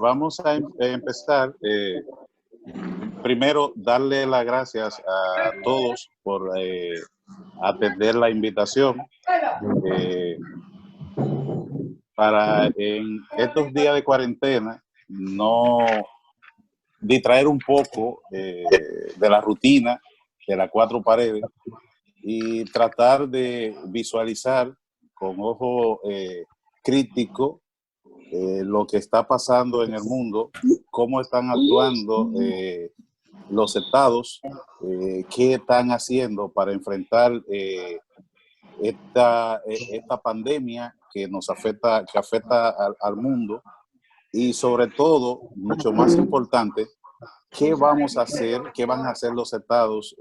vamos a empezar. Primero, darle las gracias a todos por atender la invitación para en estos días de cuarentena no distraer un poco de la rutina de las cuatro paredes y tratar de visualizar con ojo crítico lo que está pasando en el mundo, cómo están actuando los estados, qué están haciendo para enfrentar esta pandemia que nos afecta, que afecta al mundo, y sobre todo, mucho más importante, qué vamos a hacer, qué van a hacer los estados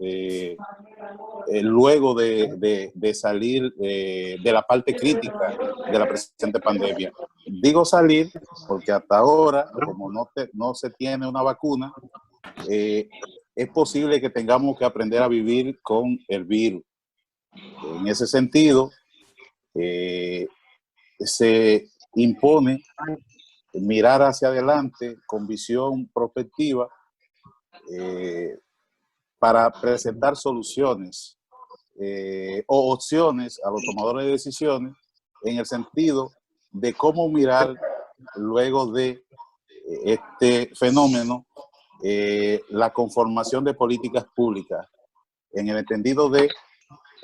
luego de salir de la parte crítica de la presente pandemia. Digo salir porque hasta ahora, como no se tiene una vacuna, es posible que tengamos que aprender a vivir con el virus. En ese sentido, se impone mirar hacia adelante con visión prospectiva para presentar soluciones o opciones a los tomadores de decisiones en el sentido de cómo mirar luego de este fenómeno la conformación de políticas públicas, en el entendido de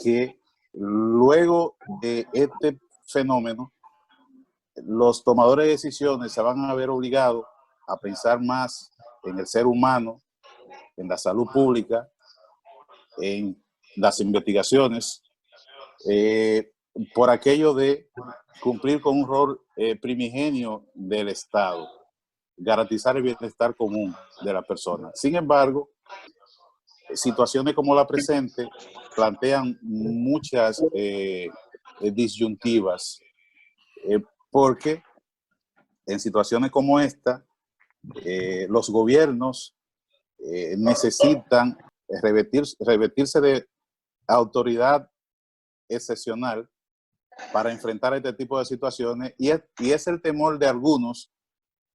que luego de este fenómeno los tomadores de decisiones se van a ver obligados a pensar más en el ser humano, en la salud pública, en las investigaciones, por aquello de cumplir con un rol primigenio del Estado, garantizar el bienestar común de la persona. Sin embargo, situaciones como la presente plantean muchas disyuntivas, porque en situaciones como esta, los gobiernos necesitan revertirse de autoridad excepcional para enfrentar este tipo de situaciones, y es el temor de algunos.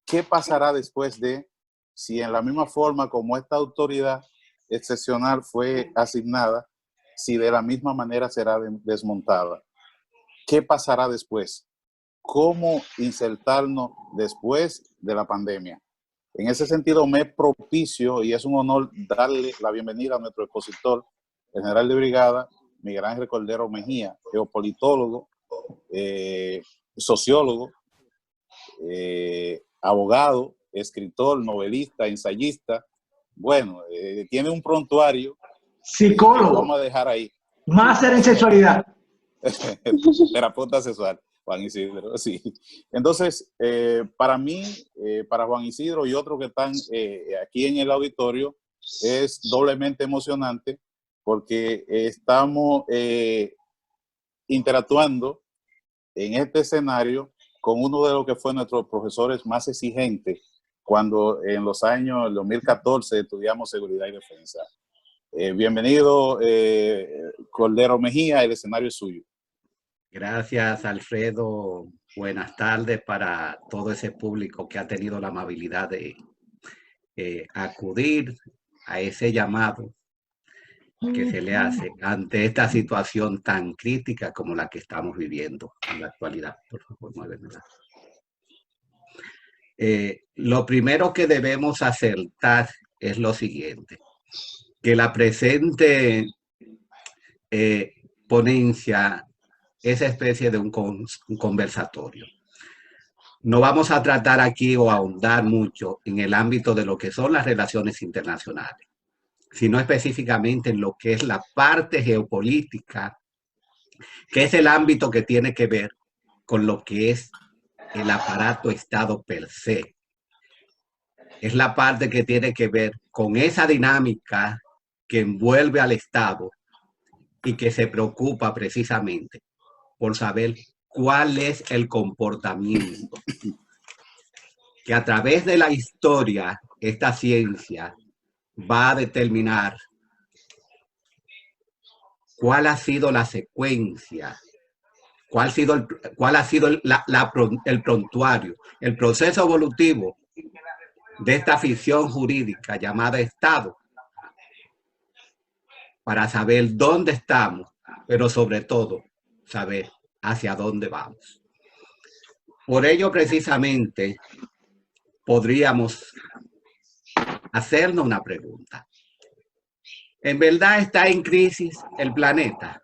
¿Qué pasará después de, si en la misma forma como esta autoridad excepcional fue asignada, si de la misma manera será desmontada? ¿Qué pasará después? ¿Cómo insertarnos después de la pandemia? En ese sentido, me propicio y es un honor darle la bienvenida a nuestro expositor, el general de brigada Miguel Ángel Cordero Mejía, geopolitólogo, sociólogo, abogado, escritor, novelista, ensayista. Bueno, tiene un prontuario. Psicólogo. Vamos a dejar ahí. Máster en sexualidad. Terapeuta sexual, Juan Isidro, sí. Entonces, para mí, para Juan Isidro y otros que están aquí en el auditorio, es doblemente emocionante porque estamos interactuando en este escenario con uno de los que fue nuestros profesores más exigentes cuando en los años 2014 estudiamos seguridad y defensa. Bienvenido, Cordero Mejía, el escenario es suyo. Gracias, Alfredo. Buenas tardes para todo ese público que ha tenido la amabilidad de acudir a ese llamado que se le hace ante esta situación tan crítica como la que estamos viviendo en la actualidad. Por favor, muévemela. Lo primero que debemos acertar es lo siguiente, que la presente ponencia esa especie de un conversatorio. No vamos a tratar aquí o ahondar mucho en el ámbito de lo que son las relaciones internacionales, sino específicamente en lo que es la parte geopolítica, que es el ámbito que tiene que ver con lo que es el aparato Estado per se. Es la parte que tiene que ver con esa dinámica que envuelve al Estado y que se preocupa precisamente por saber cuál es el comportamiento que a través de la historia esta ciencia va a determinar cuál ha sido la secuencia, cuál ha sido el prontuario, el proceso evolutivo de esta ficción jurídica llamada Estado, para saber dónde estamos, pero sobre todo saber hacia dónde vamos. Por ello, precisamente, podríamos hacernos una pregunta. ¿En verdad está en crisis el planeta?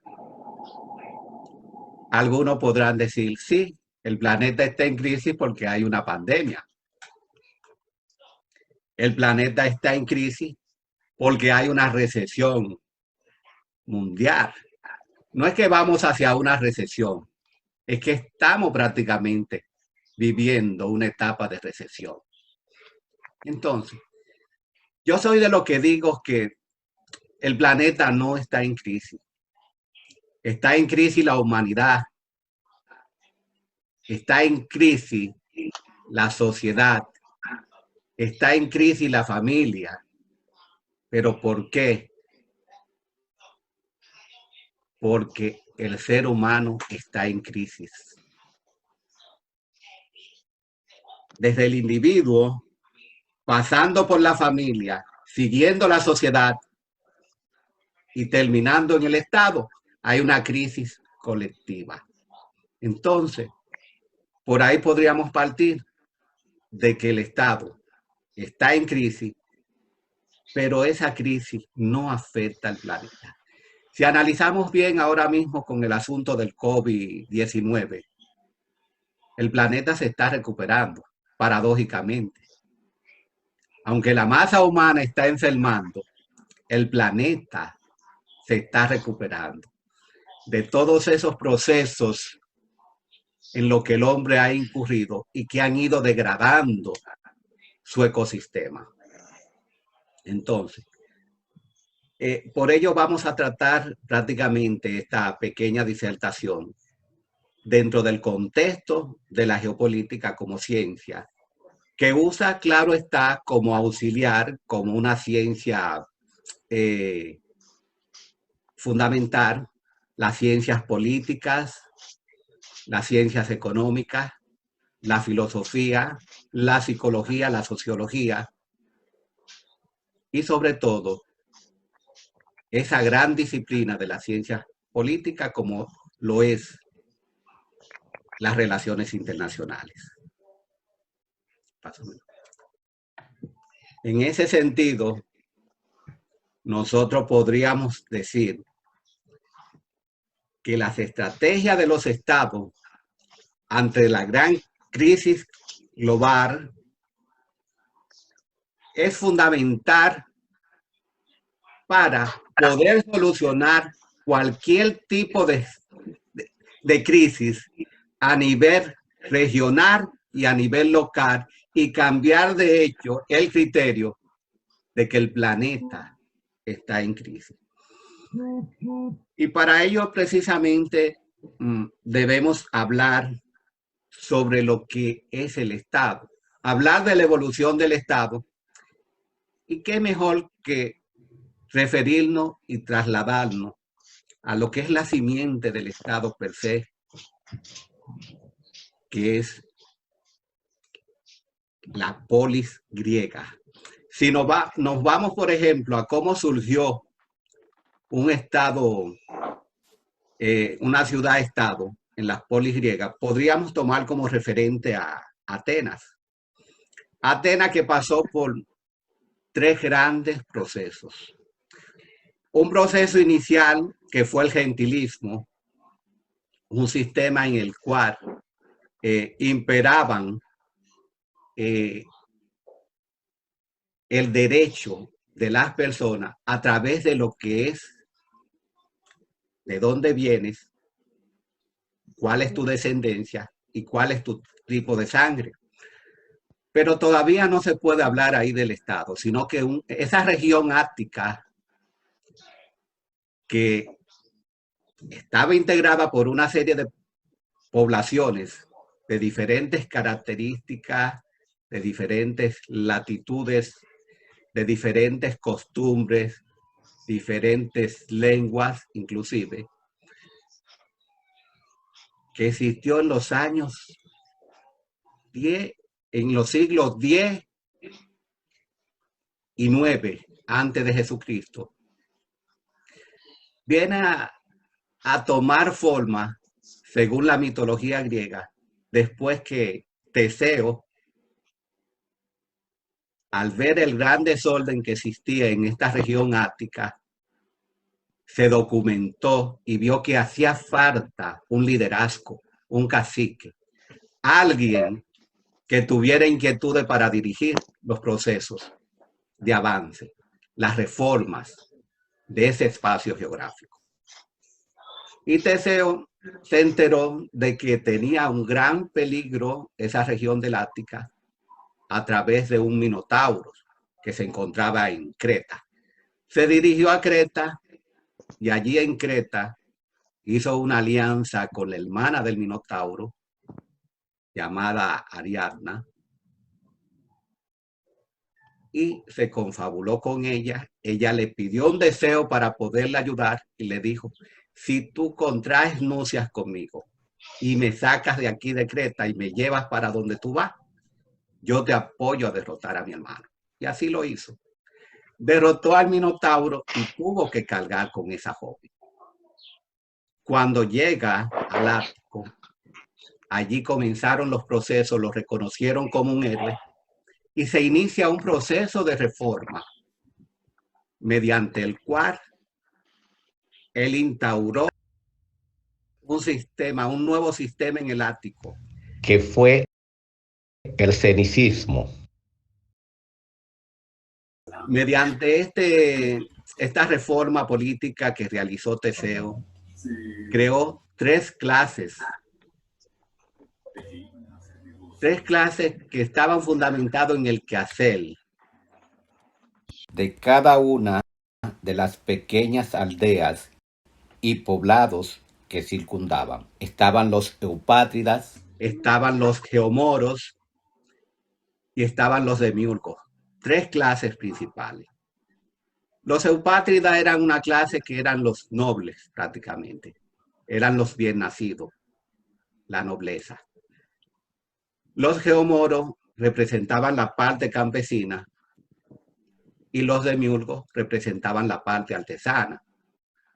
Algunos podrán decir, sí, el planeta está en crisis porque hay una pandemia. El planeta está en crisis porque hay una recesión mundial. No es que vamos hacia una recesión, es que estamos prácticamente viviendo una etapa de recesión. Entonces, yo soy de los que digo que el planeta no está en crisis. Está en crisis la humanidad. Está en crisis la sociedad. Está en crisis la familia. ¿Pero por qué? Porque el ser humano está en crisis. Desde el individuo, pasando por la familia, siguiendo la sociedad y terminando en el Estado, hay una crisis colectiva. Entonces, por ahí podríamos partir de que el Estado está en crisis, pero esa crisis no afecta al planeta. Si analizamos bien ahora mismo con el asunto del COVID-19, el planeta se está recuperando, paradójicamente. Aunque la masa humana está enfermando, el planeta se está recuperando de todos esos procesos en los que el hombre ha incurrido y que han ido degradando su ecosistema. Entonces, por ello vamos a tratar prácticamente esta pequeña disertación dentro del contexto de la geopolítica como ciencia, que usa, claro está, como auxiliar, como una ciencia fundamental, las ciencias políticas, las ciencias económicas, la filosofía, la psicología, la sociología y sobre todo esa gran disciplina de la ciencia política como lo es las relaciones internacionales. En ese sentido, nosotros podríamos decir que las estrategias de los estados ante la gran crisis global es fundamental para poder solucionar cualquier tipo de crisis a nivel regional y a nivel local y cambiar de hecho el criterio de que el planeta está en crisis. Y para ello precisamente debemos hablar sobre lo que es el Estado, hablar de la evolución del Estado y qué mejor que referirnos y trasladarnos a lo que es la simiente del Estado per se, que es la polis griega. Si nos vamos, por ejemplo, a cómo surgió un Estado, una ciudad-estado en las polis griegas, podríamos tomar como referente a Atenas. Atenas que pasó por 3 grandes procesos. Un proceso inicial que fue el gentilismo, un sistema en el cual imperaban el derecho de las personas a través de lo que es, de dónde vienes, cuál es tu descendencia y cuál es tu tipo de sangre. Pero todavía no se puede hablar ahí del Estado, sino que esa región ática que estaba integrada por una serie de poblaciones de diferentes características, de diferentes latitudes, de diferentes costumbres, diferentes lenguas inclusive, que existió en los años 10, en los siglos 10 9 antes de Jesucristo, viene a tomar forma, según la mitología griega, después que Teseo, al ver el gran desorden que existía en esta región ática, se documentó y vio que hacía falta un liderazgo, un cacique, alguien que tuviera inquietudes para dirigir los procesos de avance, las reformas de ese espacio geográfico. Y Teseo se enteró de que tenía un gran peligro esa región del Ática a través de un minotauro que se encontraba en Creta. Se dirigió a Creta y allí en Creta hizo una alianza con la hermana del minotauro, llamada Ariadna, y se confabuló con ella. Ella le pidió un deseo para poderle ayudar y le dijo: si tú contraes nupcias conmigo y me sacas de aquí de Creta y me llevas para donde tú vas, yo te apoyo a derrotar a mi hermano. Y así lo hizo. Derrotó al minotauro y tuvo que cargar con esa joven. Cuando llega al Ático, allí comenzaron los procesos, lo reconocieron como un héroe y se inicia un proceso de reforma mediante el cual él instauró un nuevo sistema en el Ático, que fue el cenicismo. Mediante esta reforma política que realizó Teseo, creó tres clases que estaban fundamentadas en el quehacer de cada una de las pequeñas aldeas y poblados que circundaban. Estaban los eupátridas, estaban los geomoros y estaban los demiurgos. Tres clases principales. Los eupátridas eran una clase que eran los nobles prácticamente. Eran los bien nacidos, la nobleza. Los geomoros representaban la parte campesina y los demiurgos representaban la parte artesana.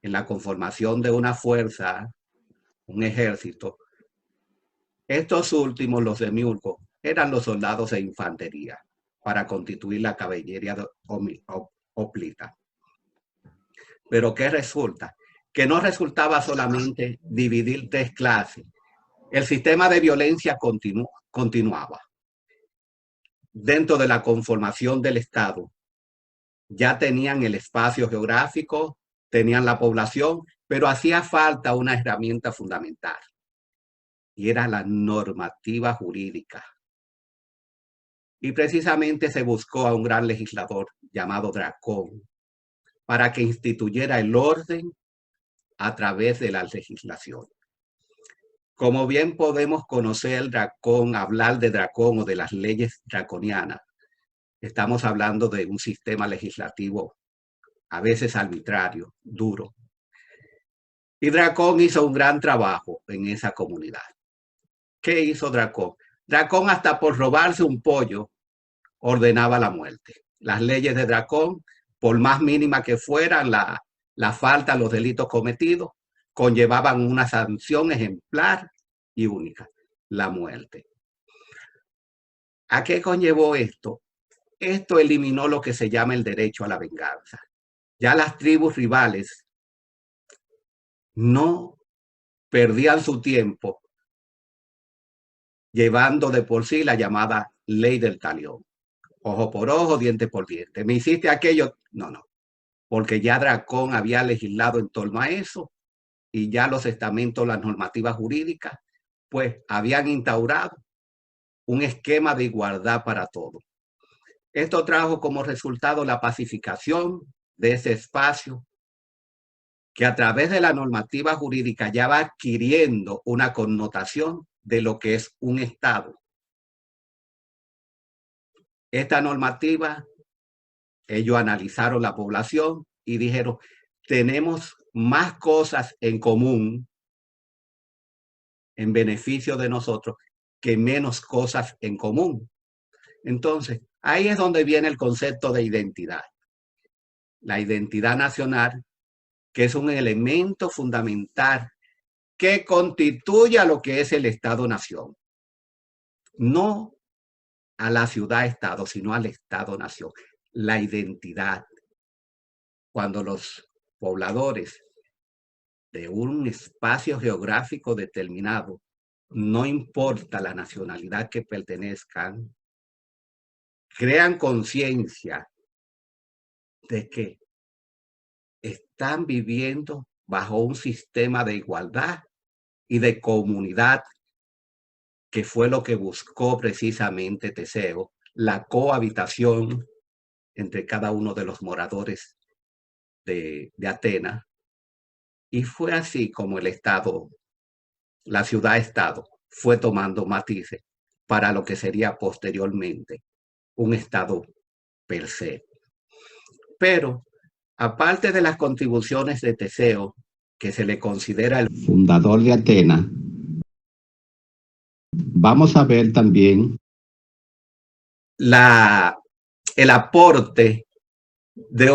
En la conformación de una fuerza, un ejército, estos últimos, los demiurgos, eran los soldados de infantería para constituir la caballería hoplita. Pero ¿qué resulta? Que no resultaba solamente dividir tres clases. El sistema de violencia continuaba. Dentro de la conformación del Estado, ya tenían el espacio geográfico, tenían la población, pero hacía falta una herramienta fundamental, y era la normativa jurídica. Y precisamente se buscó a un gran legislador llamado Dracón para que instituyera el orden a través de la legislación. Como bien podemos conocer Dracón, hablar de Dracón o de las leyes draconianas, estamos hablando de un sistema legislativo a veces arbitrario, duro. Y Dracón hizo un gran trabajo en esa comunidad. ¿Qué hizo Dracón? Dracón, hasta por robarse un pollo, ordenaba la muerte. Las leyes de Dracón, por más mínima que fueran la falta, los delitos cometidos, conllevaban una sanción ejemplar y única: la muerte. ¿A qué conllevó esto? Esto eliminó lo que se llama el derecho a la venganza. Ya las tribus rivales no perdían su tiempo llevando de por sí la llamada ley del talión. Ojo por ojo, diente por diente. ¿Me hiciste aquello? No. Porque ya Dracón había legislado en torno a eso y ya los estamentos, las normativas jurídicas, pues habían instaurado un esquema de igualdad para todos. Esto trajo como resultado la pacificación de ese espacio, que a través de la normativa jurídica ya va adquiriendo una connotación de lo que es un Estado. Esta normativa, ellos analizaron la población y dijeron: tenemos más cosas en común en beneficio de nosotros que menos cosas en común. Entonces, Ahí es donde viene el concepto de identidad. La identidad nacional, que es un elemento fundamental que constituye a lo que es el Estado-Nación. No a la ciudad-estado, sino al Estado-nación. La identidad. Cuando los pobladores de un espacio geográfico determinado, no importa la nacionalidad que pertenezcan, crean conciencia de que están viviendo bajo un sistema de igualdad y de comunidad, que fue lo que buscó precisamente Teseo, la cohabitación entre cada uno de los moradores de Atenas. Y fue así como el Estado, la ciudad-estado, fue tomando matices para lo que sería posteriormente un Estado per se. Pero, aparte de las contribuciones de Teseo, que se le considera el fundador de Atenas, vamos a ver también el aporte de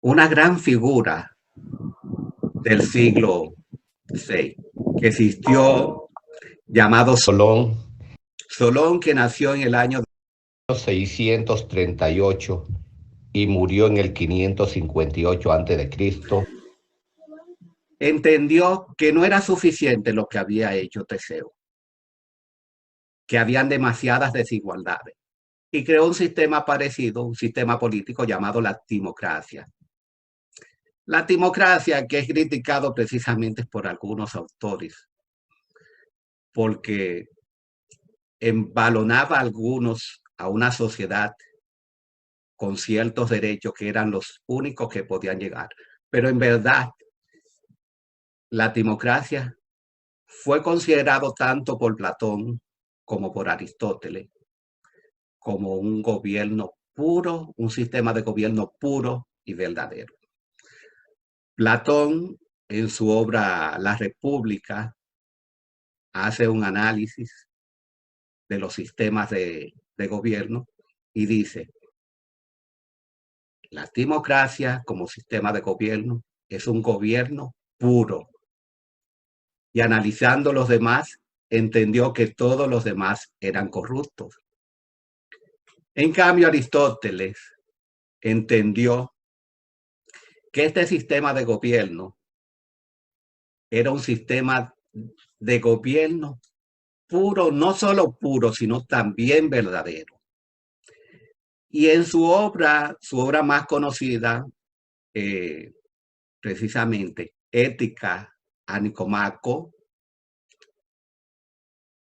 una gran figura del siglo VI, que existió, llamado Solón. Solón, que nació en el año 638 y murió en el 558 a.C., entendió que no era suficiente lo que había hecho Teseo, que habían demasiadas desigualdades, y creó un sistema parecido, un sistema político llamado la timocracia. La timocracia, que es criticado precisamente por algunos autores, porque embalonaba a una sociedad con ciertos derechos que eran los únicos que podían llegar. Pero en verdad, la timocracia fue considerado tanto por Platón como por Aristóteles como un gobierno puro, un sistema de gobierno puro y verdadero. Platón, en su obra La República, hace un análisis de los sistemas de gobierno y dice: la timocracia como sistema de gobierno es un gobierno puro. Y analizando los demás, entendió que todos los demás eran corruptos. En cambio, Aristóteles entendió que este sistema de gobierno era un sistema de gobierno puro, no solo puro, sino también verdadero. Y en su obra más conocida, precisamente, Ética a Nicomaco,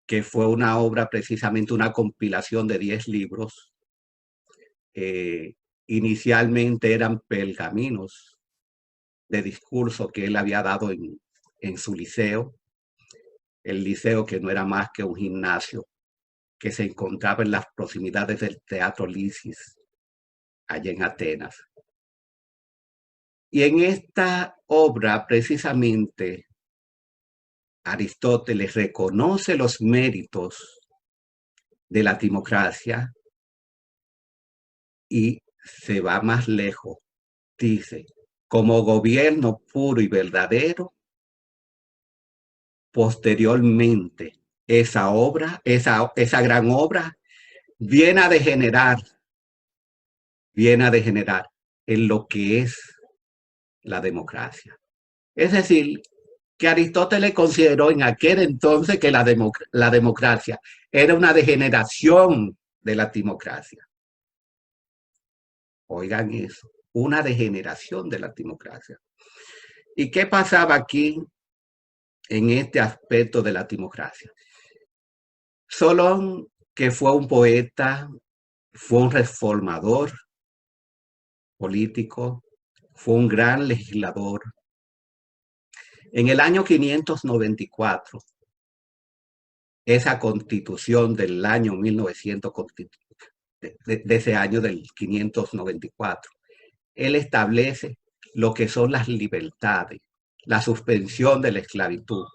que fue una obra, precisamente una compilación de 10 libros, inicialmente eran pergaminos de discurso que él había dado en su liceo, el liceo que no era más que un gimnasio que se encontraba en las proximidades del Teatro Lisis, allá en Atenas. Y en esta obra, precisamente, Aristóteles reconoce los méritos de la timocracia y se va más lejos. Dice: como gobierno puro y verdadero, posteriormente esa gran obra viene a degenerar en lo que es la democracia. Es decir, que Aristóteles consideró en aquel entonces que la democracia era una degeneración de la timocracia. Oigan eso, una degeneración de la timocracia. ¿Y qué pasaba aquí en este aspecto de la timocracia? Solón, que fue un poeta, fue un reformador político, fue un gran legislador. En el año 594, esa constitución del año 1900, de ese año del 594, él establece lo que son las libertades, la suspensión de la esclavitud,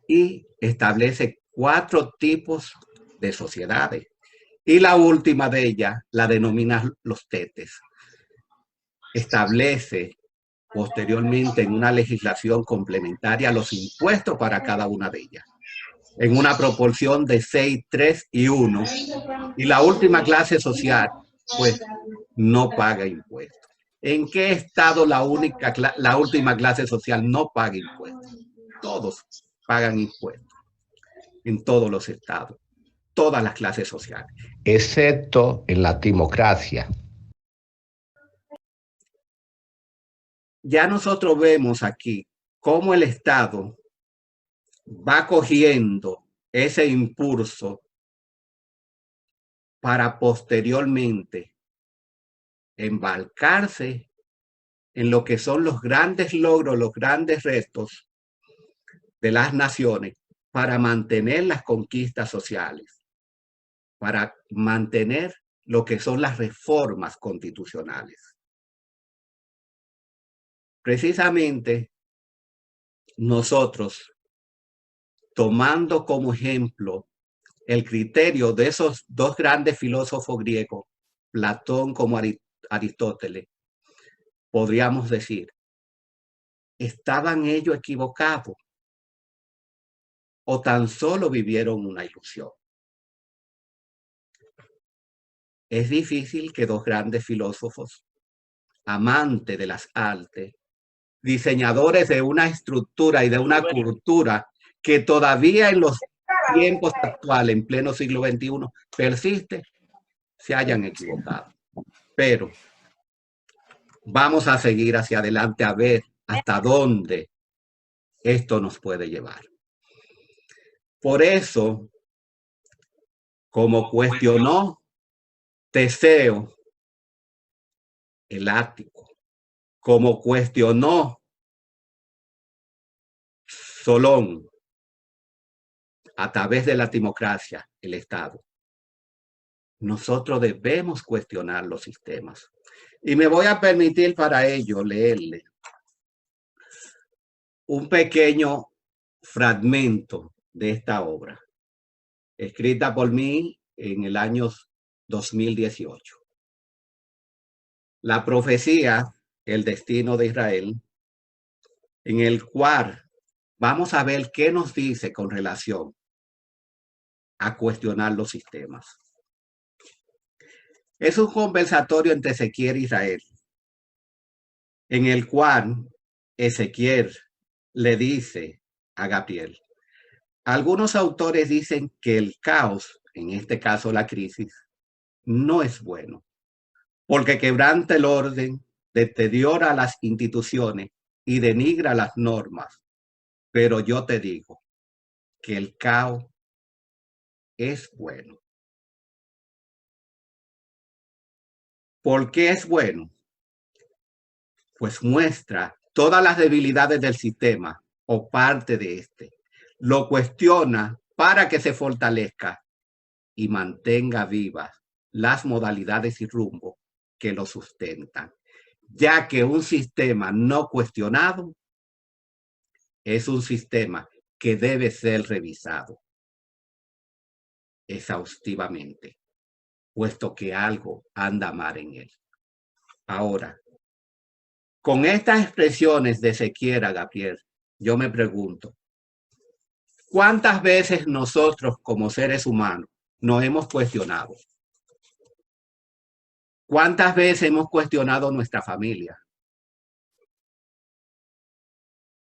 y establece 4 tipos de sociedades. Y la última de ellas la denomina los TETES. Establece posteriormente en una legislación complementaria los impuestos para cada una de ellas, en una proporción de 6, 3 y 1. Y la última clase social, pues, no paga impuestos. ¿En qué estado la última clase social no paga impuestos? Todos pagan impuestos, en todos los estados, todas las clases sociales. Excepto en la timocracia. Ya nosotros vemos aquí cómo el Estado va cogiendo ese impulso para posteriormente embarcarse en lo que son los grandes logros, los grandes retos de las naciones para mantener las conquistas sociales, para mantener lo que son las reformas constitucionales. Precisamente nosotros, tomando como ejemplo el criterio de esos dos grandes filósofos griegos, Platón como Aristóteles, podríamos decir, ¿estaban ellos equivocados o tan solo vivieron una ilusión? Es difícil que dos grandes filósofos, amantes de las artes, diseñadores de una estructura y de una cultura que todavía en los tiempos actuales, en pleno siglo XXI, persiste, se hayan equivocado. Pero vamos a seguir hacia adelante a ver hasta dónde esto nos puede llevar. Por eso, como cuestionó Teseo el Ático, como cuestionó Solón a través de la timocracia, el Estado, nosotros debemos cuestionar los sistemas. Y me voy a permitir para ello leerle un pequeño fragmento de esta obra, escrita por mí en el año 2018. La profecía, el destino de Israel, en el cual vamos a ver qué nos dice con relación a cuestionar los sistemas. Es un conversatorio entre Ezequiel e Israel, en el cual Ezequiel le dice a Gabriel, algunos autores dicen que el caos, en este caso la crisis, no es bueno, porque quebranta el orden, deteriora las instituciones y denigra las normas. Pero yo te digo que el caos es bueno. ¿Por qué es bueno? Pues muestra todas las debilidades del sistema o parte de este. Lo cuestiona para que se fortalezca y mantenga vivas las modalidades y rumbo que lo sustentan, ya que un sistema no cuestionado es un sistema que debe ser revisado exhaustivamente, puesto que algo anda mal en él. Ahora, con estas expresiones de Ezequiel a Gabriel, yo me pregunto, ¿cuántas veces nosotros como seres humanos nos hemos cuestionado? ¿Cuántas veces hemos cuestionado nuestra familia?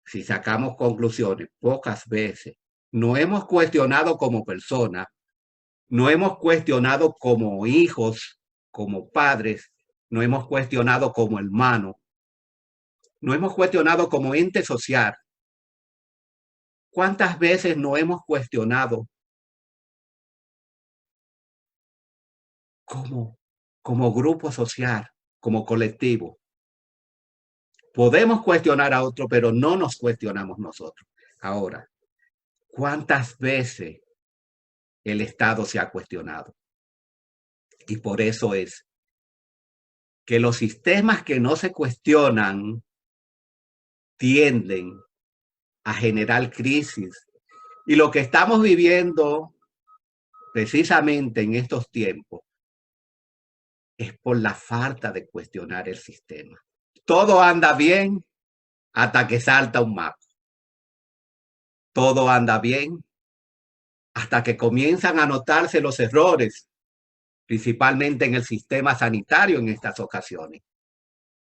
Si sacamos conclusiones, pocas veces. No hemos cuestionado como personas, no hemos cuestionado como hijos, como padres, no hemos cuestionado como hermanos, no hemos cuestionado como ente social. ¿Cuántas veces no hemos cuestionado como grupo social, como colectivo? Podemos cuestionar a otro, pero no nos cuestionamos nosotros. Ahora, ¿cuántas veces el Estado se ha cuestionado? Y por eso es que los sistemas que no se cuestionan tienden a generar crisis. Y lo que estamos viviendo precisamente en estos tiempos es por la falta de cuestionar el sistema. Todo anda bien hasta que salta un maco. Todo anda bien hasta que comienzan a notarse los errores, principalmente en el sistema sanitario en estas ocasiones.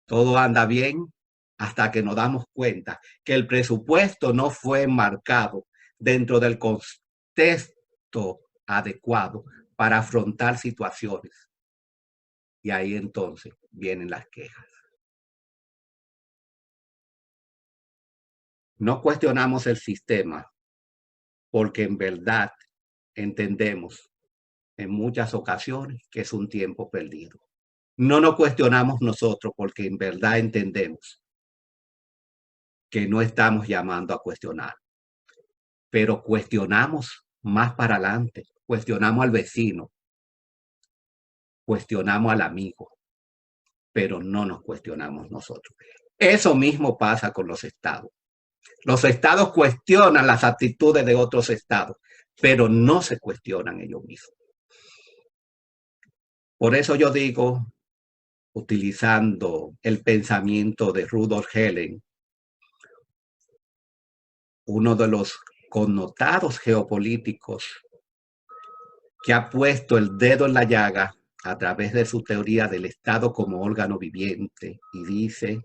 Todo anda bien hasta que nos damos cuenta que el presupuesto no fue enmarcado dentro del contexto adecuado para afrontar situaciones. Y ahí entonces vienen las quejas. No cuestionamos el sistema porque en verdad entendemos en muchas ocasiones que es un tiempo perdido. No nos cuestionamos nosotros porque en verdad entendemos que no estamos llamando a cuestionar, pero cuestionamos más para adelante, cuestionamos al vecino, cuestionamos al amigo, pero no nos cuestionamos nosotros. Eso mismo pasa con los estados. Los estados cuestionan las actitudes de otros estados, pero no se cuestionan ellos mismos. Por eso yo digo, utilizando el pensamiento de Rudolf Helen, uno de los connotados geopolíticos que ha puesto el dedo en la llaga a través de su teoría del Estado como órgano viviente, y dice,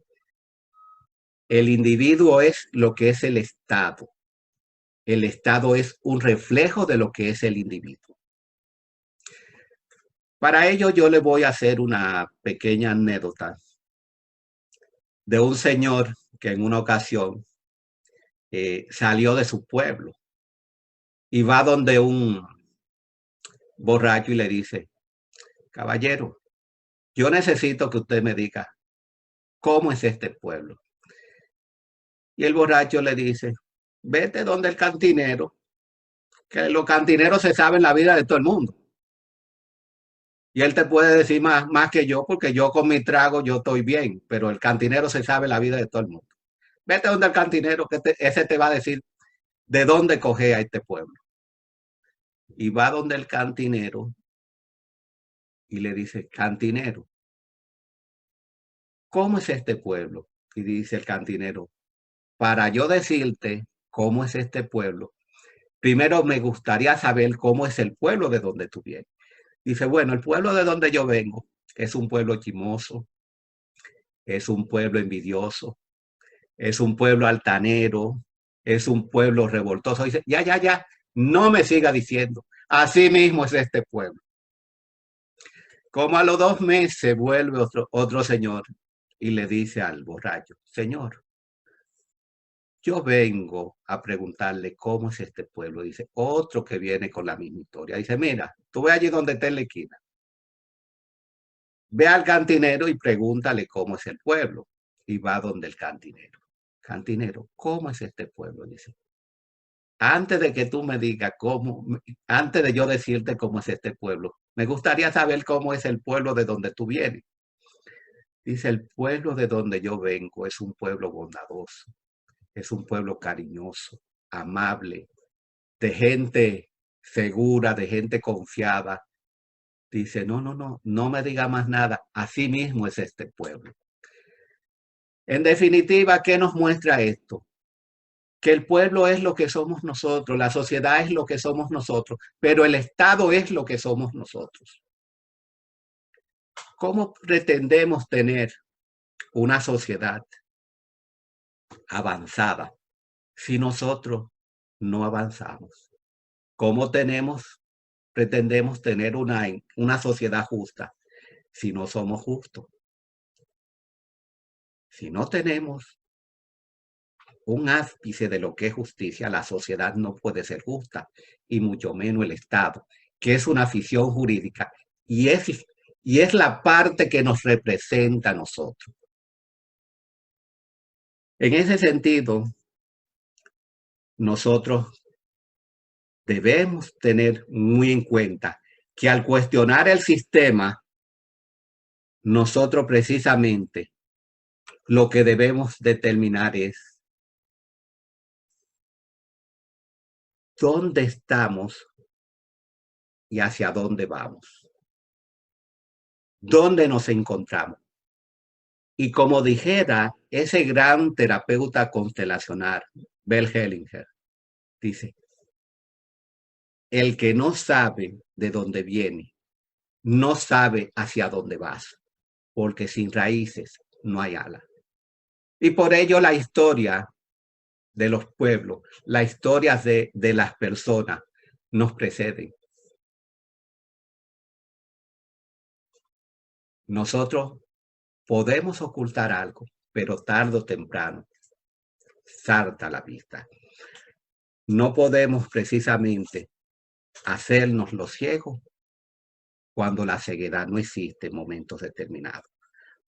el individuo es lo que es el Estado. El Estado es un reflejo de lo que es el individuo. Para ello yo le voy a hacer una pequeña anécdota de un señor que en una ocasión salió de su pueblo y va donde un borracho y le dice, caballero, yo necesito que usted me diga cómo es este pueblo. Y el borracho le dice, vete donde el cantinero, que los cantineros se saben la vida de todo el mundo. Y él te puede decir más que yo, porque yo con mi trago yo estoy bien, pero el cantinero se sabe la vida de todo el mundo. Vete donde el cantinero, que ese te va a decir de dónde coge a este pueblo. Y va donde el cantinero y le dice, cantinero, ¿cómo es este pueblo? Y dice el cantinero, para yo decirte cómo es este pueblo, primero me gustaría saber cómo es el pueblo de donde tú vienes. Dice, bueno, el pueblo de donde yo vengo es un pueblo chismoso, es un pueblo envidioso, es un pueblo altanero, es un pueblo revoltoso. Dice, ya, no me siga diciendo, así mismo es este pueblo. Como a los 2 meses vuelve otro señor y le dice al borracho, señor, yo vengo a preguntarle cómo es este pueblo. Dice, otro que viene con la misma historia. Dice, mira, tú ve allí donde está en la esquina. Ve al cantinero y pregúntale cómo es el pueblo. Y va donde el cantinero. Cantinero, ¿cómo es este pueblo? Dice, antes de que tú me digas cómo, antes de yo decirte cómo es este pueblo, me gustaría saber cómo es el pueblo de donde tú vienes. Dice, el pueblo de donde yo vengo es un pueblo bondadoso, es un pueblo cariñoso, amable, de gente segura, de gente confiada. Dice, no me diga más nada, así mismo es este pueblo. En definitiva, ¿qué nos muestra esto? Que el pueblo es lo que somos nosotros, la sociedad es lo que somos nosotros, pero el Estado es lo que somos nosotros. ¿Cómo pretendemos tener una sociedad avanzada si nosotros no avanzamos? ¿Cómo pretendemos tener una sociedad justa si no somos justos? Si no tenemos un ápice de lo que es justicia, la sociedad no puede ser justa, y mucho menos el Estado, que es una ficción jurídica y es la parte que nos representa a nosotros. En ese sentido, nosotros debemos tener muy en cuenta que al cuestionar el sistema, nosotros precisamente lo que debemos determinar es dónde estamos y hacia dónde vamos. ¿Dónde nos encontramos? Y como dijera ese gran terapeuta constelacional, Bell Hellinger, dice, el que no sabe de dónde viene, no sabe hacia dónde vas, porque sin raíces no hay alas. Y por ello la historia de los pueblos, la historia de las personas nos preceden. Nosotros podemos ocultar algo, pero tarde o temprano salta a la vista. No podemos precisamente hacernos los ciegos cuando la ceguedad no existe en momentos determinados.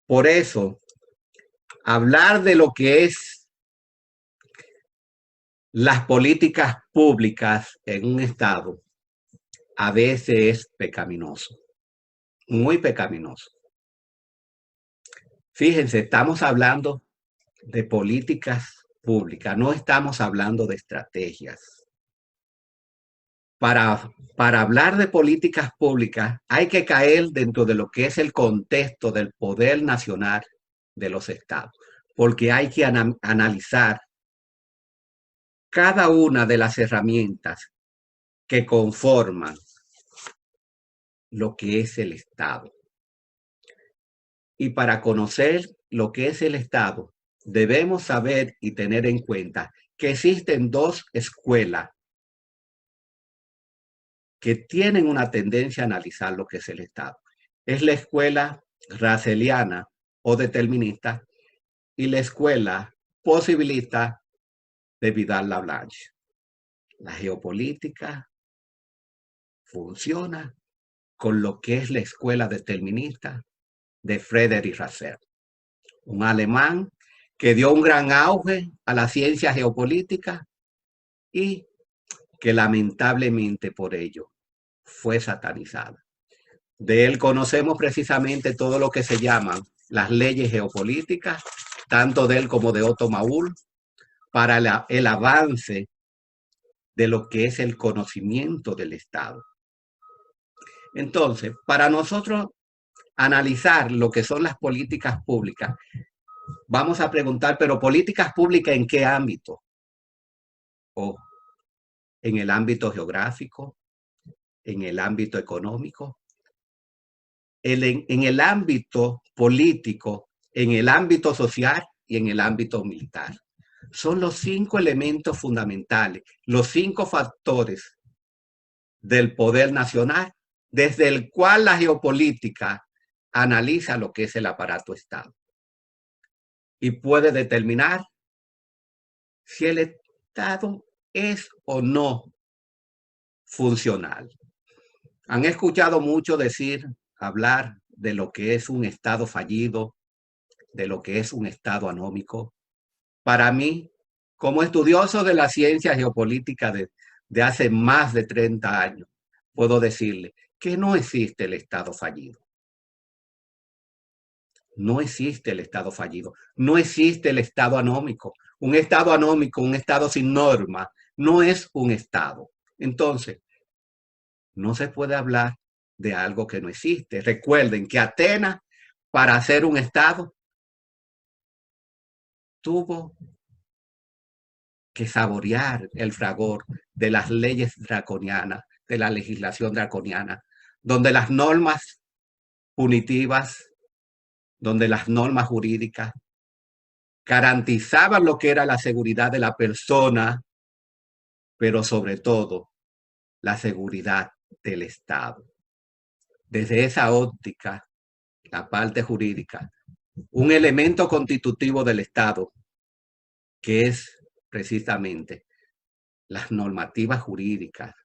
Por eso, hablar de lo que es las políticas públicas en un estado a veces es pecaminoso, muy pecaminoso. Fíjense, estamos hablando de políticas públicas, no estamos hablando de estrategias. Para hablar de políticas públicas hay que caer dentro de lo que es el contexto del poder nacional de los estados, porque hay que analizar cada una de las herramientas que conforman lo que es el Estado. Y para conocer lo que es el Estado, debemos saber y tener en cuenta que existen dos escuelas que tienen una tendencia a analizar lo que es el Estado. Es la escuela russelliana o determinista y la escuela posibilista de Vidal-Lablanche. La geopolítica funciona con lo que es la escuela determinista de Friedrich Russell, un alemán que dio un gran auge a la ciencia geopolítica y que lamentablemente por ello fue satanizada. De él conocemos precisamente todo lo que se llaman las leyes geopolíticas, tanto de él como de Otto Maul, para el avance de lo que es el conocimiento del Estado. Entonces, para nosotros analizar lo que son las políticas públicas, vamos a preguntar, pero ¿políticas públicas en qué ámbito? ¿O en el ámbito geográfico? ¿En el ámbito económico? En el ámbito político, en el ámbito social y en el ámbito militar. Son los 5 elementos fundamentales, los 5 factores del poder nacional, desde el cual la geopolítica analiza lo que es el aparato Estado y puede determinar si el Estado es o no funcional. Han escuchado mucho hablar de lo que es un Estado fallido, de lo que es un Estado anómico. Para mí, como estudioso de la ciencia geopolítica de hace más de 30 años, puedo decirle que no existe el Estado fallido. No existe el Estado fallido. No existe el Estado anómico. Un Estado anómico, un Estado sin norma, no es un Estado. Entonces, no se puede hablar de algo que no existe. Recuerden que Atenas, para hacer un Estado, tuvo que saborear el fragor de las leyes draconianas, de la legislación draconiana, donde las normas punitivas, donde las normas jurídicas garantizaban lo que era la seguridad de la persona, pero sobre todo la seguridad del Estado. Desde esa óptica, la parte jurídica, un elemento constitutivo del Estado, que es precisamente las normativas jurídicas.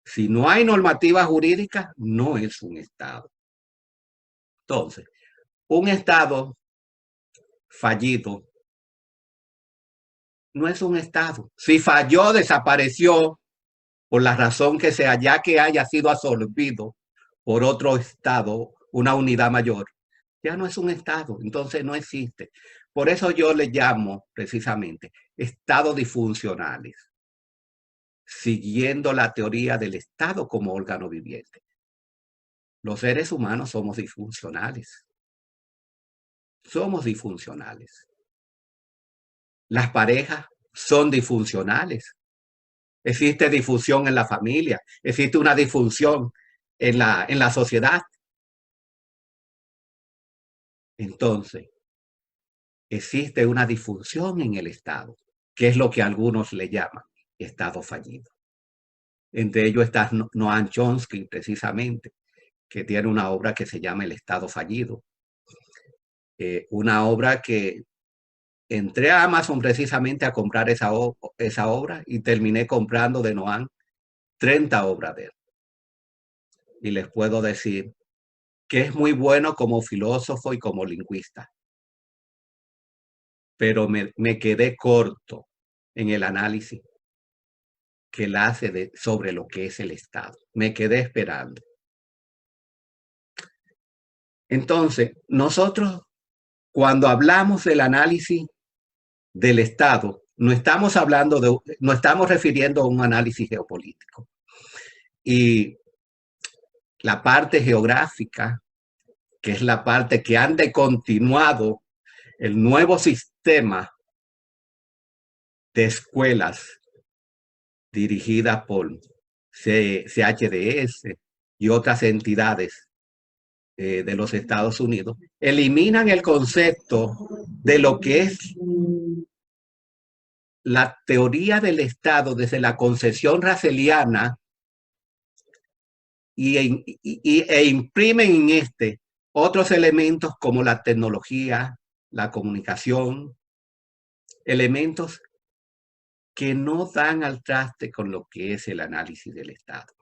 Si no hay normativas jurídicas, no es un Estado. Entonces, un Estado fallido no es un Estado. Si falló, desapareció por la razón que sea, ya que haya sido absorbido por otro Estado, una unidad mayor, ya no es un Estado, entonces no existe. Por eso yo le llamo precisamente estados disfuncionales, siguiendo la teoría del Estado como órgano viviente. Los seres humanos somos disfuncionales. Somos disfuncionales. Las parejas son disfuncionales. Existe disfunción en la familia. Existe una disfunción en la sociedad. Entonces, existe una disfunción en el Estado, que es lo que algunos le llaman Estado fallido. Entre ellos está Noam Chomsky, precisamente, que tiene una obra que se llama El Estado fallido. Una obra que entré a Amazon precisamente a comprar esa obra y terminé comprando de Noam 30 obras de él. Y les puedo decir que es muy bueno como filósofo y como lingüista. Pero me quedé corto en el análisis que él hace sobre lo que es el Estado. Me quedé esperando. Entonces, nosotros, cuando hablamos del análisis del Estado, no estamos refiriendo a un análisis geopolítico. Y la parte geográfica, que es la parte que han continuado el nuevo sistema de escuelas dirigidas por CHDS y otras entidades de los Estados Unidos, eliminan el concepto de lo que es la teoría del Estado desde la concepción russelliana e imprimen en otros elementos como la tecnología, la comunicación, elementos que no dan al traste con lo que es el análisis del Estado.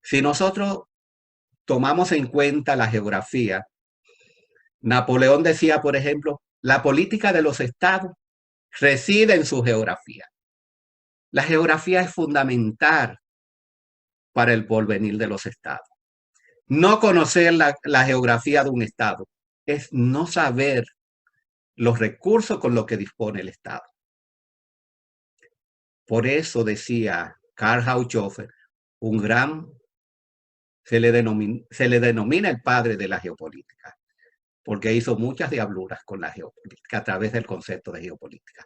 Si nosotros tomamos en cuenta la geografía, Napoleón decía, por ejemplo, la política de los estados reside en su geografía. La geografía es fundamental para el porvenir de los estados. No conocer la geografía de un estado es no saber los recursos con los que dispone el Estado. Por eso decía Karl Haushofer, se le denomina el padre de la geopolítica, porque hizo muchas diabluras con la geopolítica a través del concepto de geopolítica.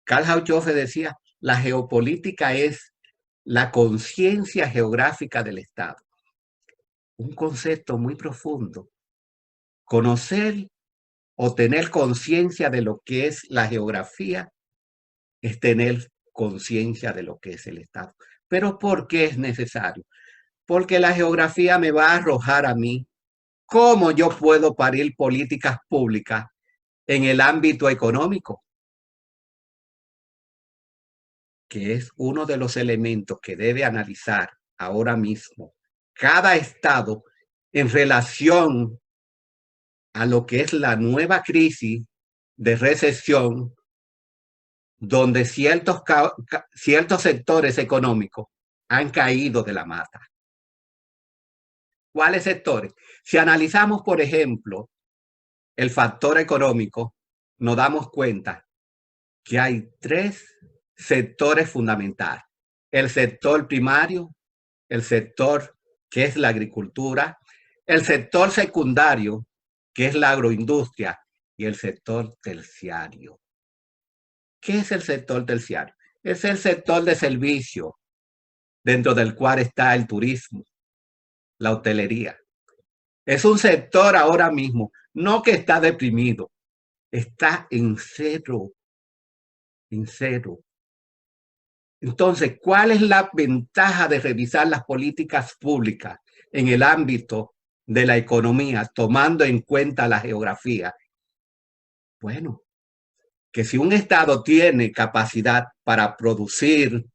Karl Haushofer decía, la geopolítica es la conciencia geográfica del Estado. Un concepto muy profundo. Conocer o tener conciencia de lo que es la geografía es tener conciencia de lo que es el Estado. ¿Pero por qué es necesario? Porque la geografía me va a arrojar a mí cómo yo puedo parir políticas públicas en el ámbito económico, que es uno de los elementos que debe analizar ahora mismo cada Estado en relación a lo que es la nueva crisis de recesión, donde ciertos sectores económicos han caído de la mata. ¿Cuáles sectores? Si analizamos, por ejemplo, el factor económico, nos damos cuenta que hay 3 sectores fundamentales. El sector primario, el sector que es la agricultura, el sector secundario, que es la agroindustria, y el sector terciario. ¿Qué es el sector terciario? Es el sector de servicio, dentro del cual está el turismo, la hotelería. Es un sector ahora mismo, no que está deprimido, está en cero. En cero. Entonces, ¿cuál es la ventaja de revisar las políticas públicas en el ámbito de la economía, tomando en cuenta la geografía? Bueno, que si un Estado tiene capacidad para producir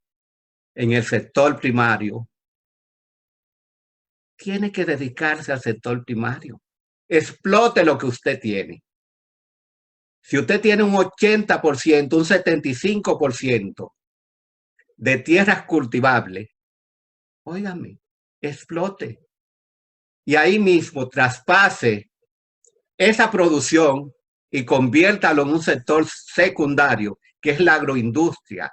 en el sector primario, tiene que dedicarse al sector primario. Explote lo que usted tiene. Si usted tiene un 80%, un 75% de tierras cultivables, óigame, explote. Y ahí mismo traspase esa producción y conviértalo en un sector secundario, que es la agroindustria,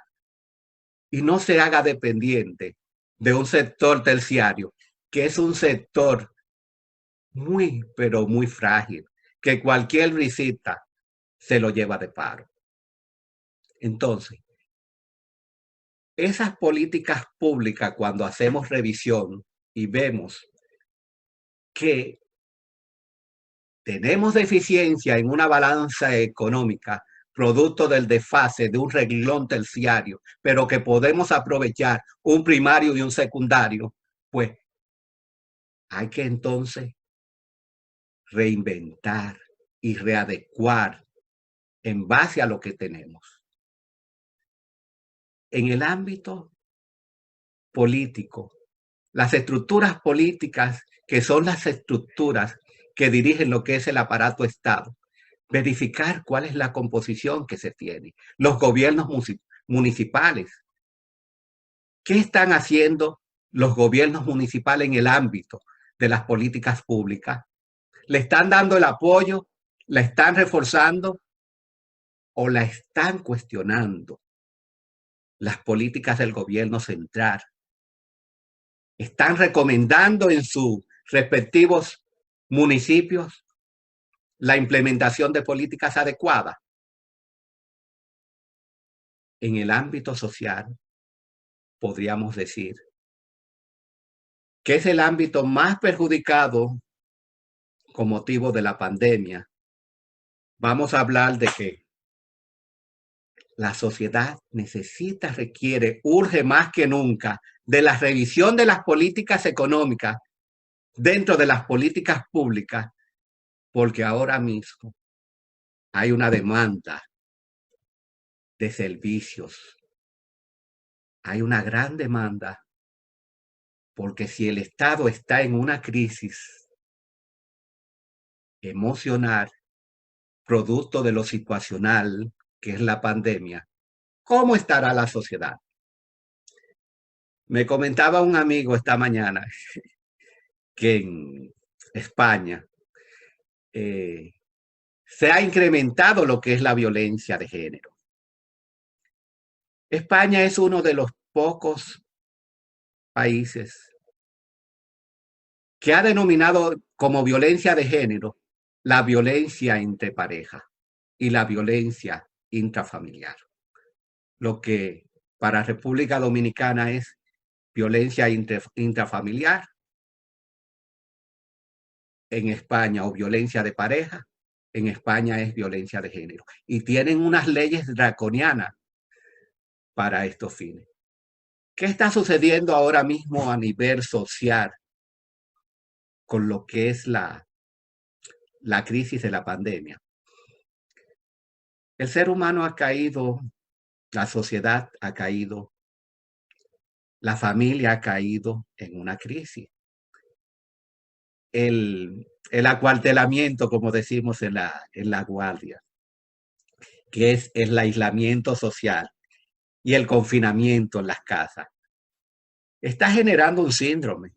y no se haga dependiente de un sector terciario, que es un sector muy, pero muy frágil, que cualquier visita se lo lleva de paro. Entonces, esas políticas públicas, cuando hacemos revisión y vemos que tenemos deficiencia en una balanza económica, producto del desfase de un renglón terciario, pero que podemos aprovechar un primario y un secundario, pues hay que entonces reinventar y readecuar en base a lo que tenemos. En el ámbito político, las estructuras políticas, que son las estructuras que dirigen lo que es el aparato Estado, verificar cuál es la composición que se tiene. Los gobiernos municipales. ¿Qué están haciendo los gobiernos municipales en el ámbito de las políticas públicas? ¿Le están dando el apoyo? ¿La están reforzando? ¿O la están cuestionando? Las políticas del gobierno central. ¿Están recomendando en sus respectivos municipios la implementación de políticas adecuadas? En el ámbito social, podríamos decir que es el ámbito más perjudicado con motivo de la pandemia. Vamos a hablar de que la sociedad necesita, requiere, urge más que nunca de la revisión de las políticas económicas dentro de las políticas públicas, porque ahora mismo hay una demanda de servicios. Hay una gran demanda, porque si el Estado está en una crisis emocional, producto de lo situacional, que es la pandemia, ¿cómo estará la sociedad? Me comentaba un amigo esta mañana que en España se ha incrementado lo que es la violencia de género. España es uno de los pocos países que ha denominado como violencia de género la violencia entre parejas y la violencia intrafamiliar. Lo que para República Dominicana es violencia intrafamiliar, en España, o violencia de pareja, en España es violencia de género. Y tienen unas leyes draconianas para estos fines. ¿Qué está sucediendo ahora mismo a nivel social con lo que es la crisis de la pandemia? El ser humano ha caído, la sociedad ha caído, la familia ha caído en una crisis. El acuartelamiento, como decimos en la guardia, que es el aislamiento social y el confinamiento en las casas, está generando un síndrome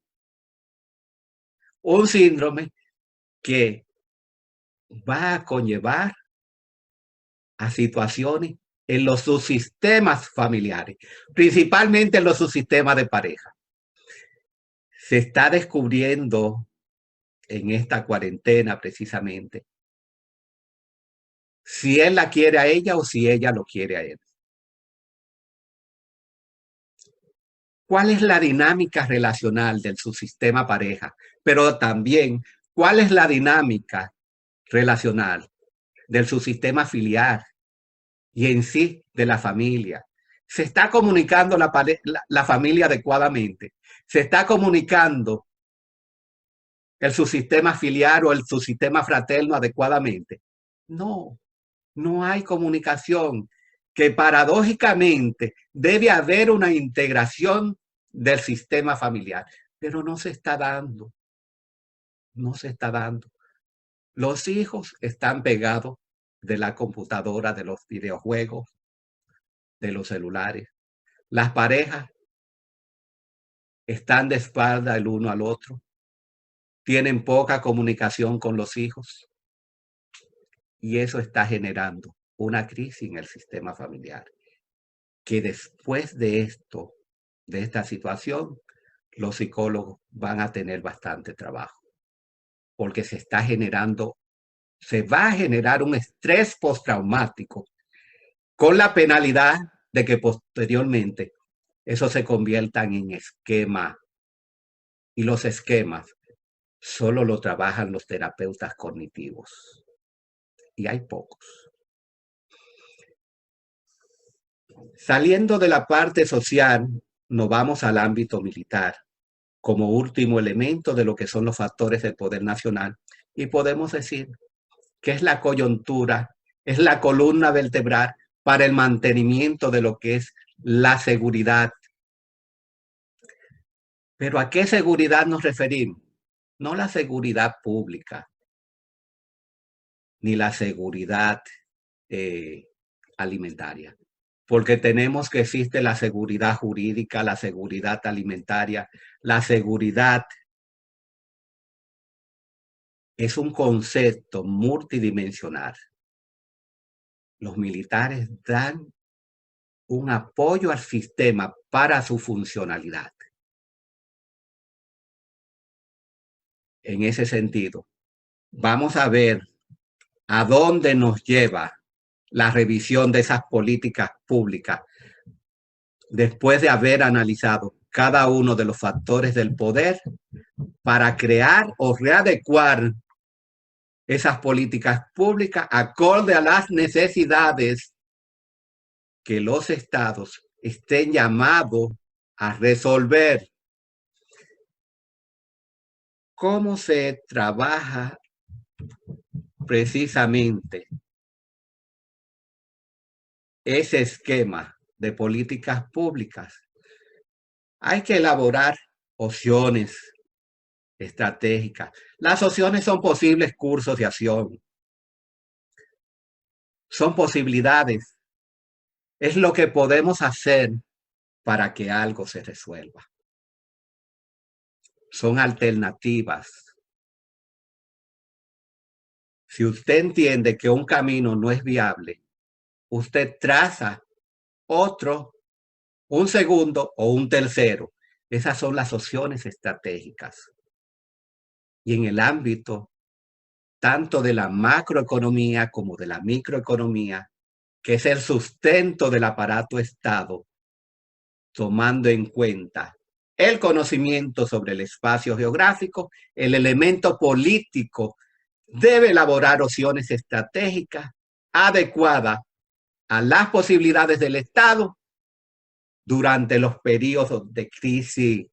que va a conllevar a situaciones en los subsistemas familiares, principalmente en los subsistemas de pareja. Se está descubriendo en esta cuarentena precisamente si él la quiere a ella o si ella lo quiere a él. ¿Cuál es la dinámica relacional del subsistema pareja? Pero también, ¿cuál es la dinámica relacional del subsistema familiar y en sí de la familia? ¿Se está comunicando la familia adecuadamente? ¿Se está comunicando el subsistema filial o el subsistema fraterno adecuadamente? No, no hay comunicación, que paradójicamente debe haber una integración del sistema familiar, pero no se está dando, no se está dando. Los hijos están pegados de la computadora, de los videojuegos, de los celulares. Las parejas están de espalda el uno al otro, tienen poca comunicación con los hijos y eso está generando una crisis en el sistema familiar, que después de esto, de esta situación, los psicólogos van a tener bastante trabajo. porque se va a generar un estrés postraumático con la penalidad de que posteriormente eso se conviertan en esquema, y los esquemas solo lo trabajan los terapeutas cognitivos y hay pocos. Saliendo de la parte social, nos vamos al ámbito militar como último elemento de lo que son los factores del poder nacional, y podemos decir que es la coyuntura, es la columna vertebral para el mantenimiento de lo que es la seguridad. ¿Pero a qué seguridad nos referimos? No la seguridad pública, ni la seguridad alimentaria, porque tenemos que existe la seguridad jurídica, la seguridad alimentaria, la seguridad es un concepto multidimensional. Los militares dan un apoyo al sistema para su funcionalidad. En ese sentido, vamos a ver a dónde nos lleva la revisión de esas políticas públicas después de haber analizado cada uno de los factores del poder para crear o readecuar esas políticas públicas acorde a las necesidades que los estados estén llamados a resolver. ¿Cómo se trabaja precisamente ese esquema de políticas públicas? Hay que elaborar opciones estratégicas. Las opciones son posibles cursos de acción. Son posibilidades. Es lo que podemos hacer para que algo se resuelva. Son alternativas. Si usted entiende que un camino no es viable, usted traza otro, un segundo o un tercero. Esas son las opciones estratégicas. Y en el ámbito tanto de la macroeconomía como de la microeconomía, que es el sustento del aparato Estado, tomando en cuenta el conocimiento sobre el espacio geográfico, el elemento político debe elaborar opciones estratégicas adecuadas a las posibilidades del Estado durante los periodos de crisis.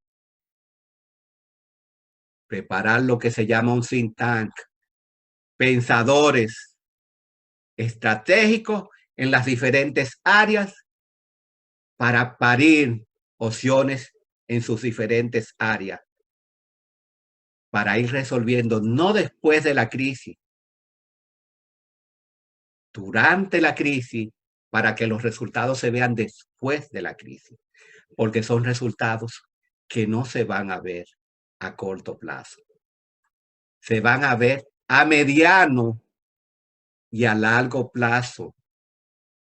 Preparar lo que se llama un think tank, pensadores estratégicos en las diferentes áreas para parir opciones en sus diferentes áreas, para ir resolviendo no después de la crisis, durante la crisis, para que los resultados se vean después de la crisis, porque son resultados que no se van a ver a corto plazo. Se van a ver a mediano y a largo plazo.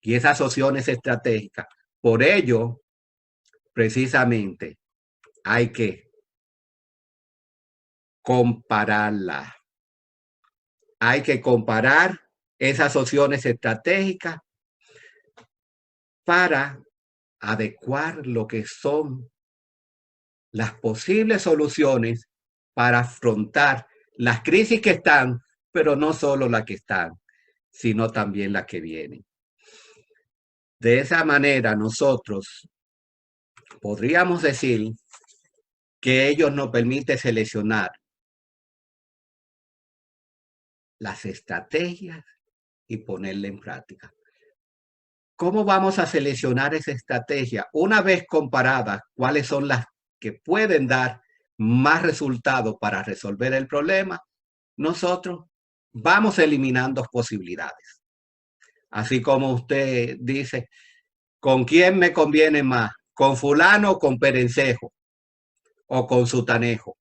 Y esas opciones estratégicas, por ello, precisamente, hay que compararlas. Hay que comparar esas opciones estratégicas para adecuar lo que son las posibles soluciones para afrontar las crisis que están, pero no solo las que están, sino también las que vienen. De esa manera nosotros podríamos decir que ellos nos permiten seleccionar las estrategias y ponerla en práctica. ¿Cómo vamos a seleccionar esa estrategia? Una vez comparadas, ¿cuáles son las que pueden dar más resultados para resolver el problema? Nosotros vamos eliminando posibilidades. Así como usted dice, ¿con quién me conviene más? ¿Con fulano o con perencejo? ¿O con sutanejo?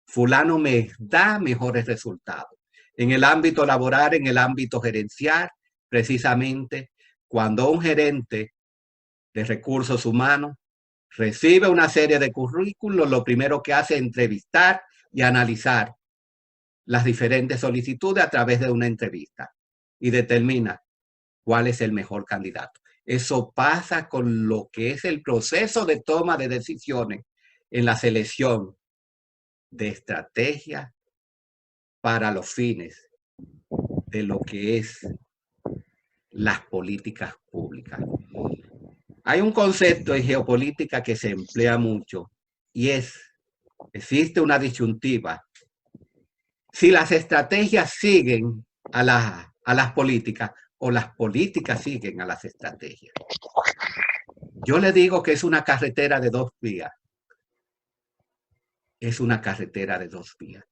Fulano me da mejores resultados. En el ámbito laboral, en el ámbito gerencial, precisamente, cuando un gerente de recursos humanos recibe una serie de currículos, lo primero que hace es entrevistar y analizar las diferentes solicitudes a través de una entrevista y determina cuál es el mejor candidato. Eso pasa con lo que es el proceso de toma de decisiones en la selección de estrategias para los fines de lo que es las políticas públicas. Hay un concepto en geopolítica que se emplea mucho y existe una disyuntiva. Si las estrategias siguen a las políticas o las políticas siguen a las estrategias. Yo le digo que es una carretera de dos vías. Es una carretera de dos vías.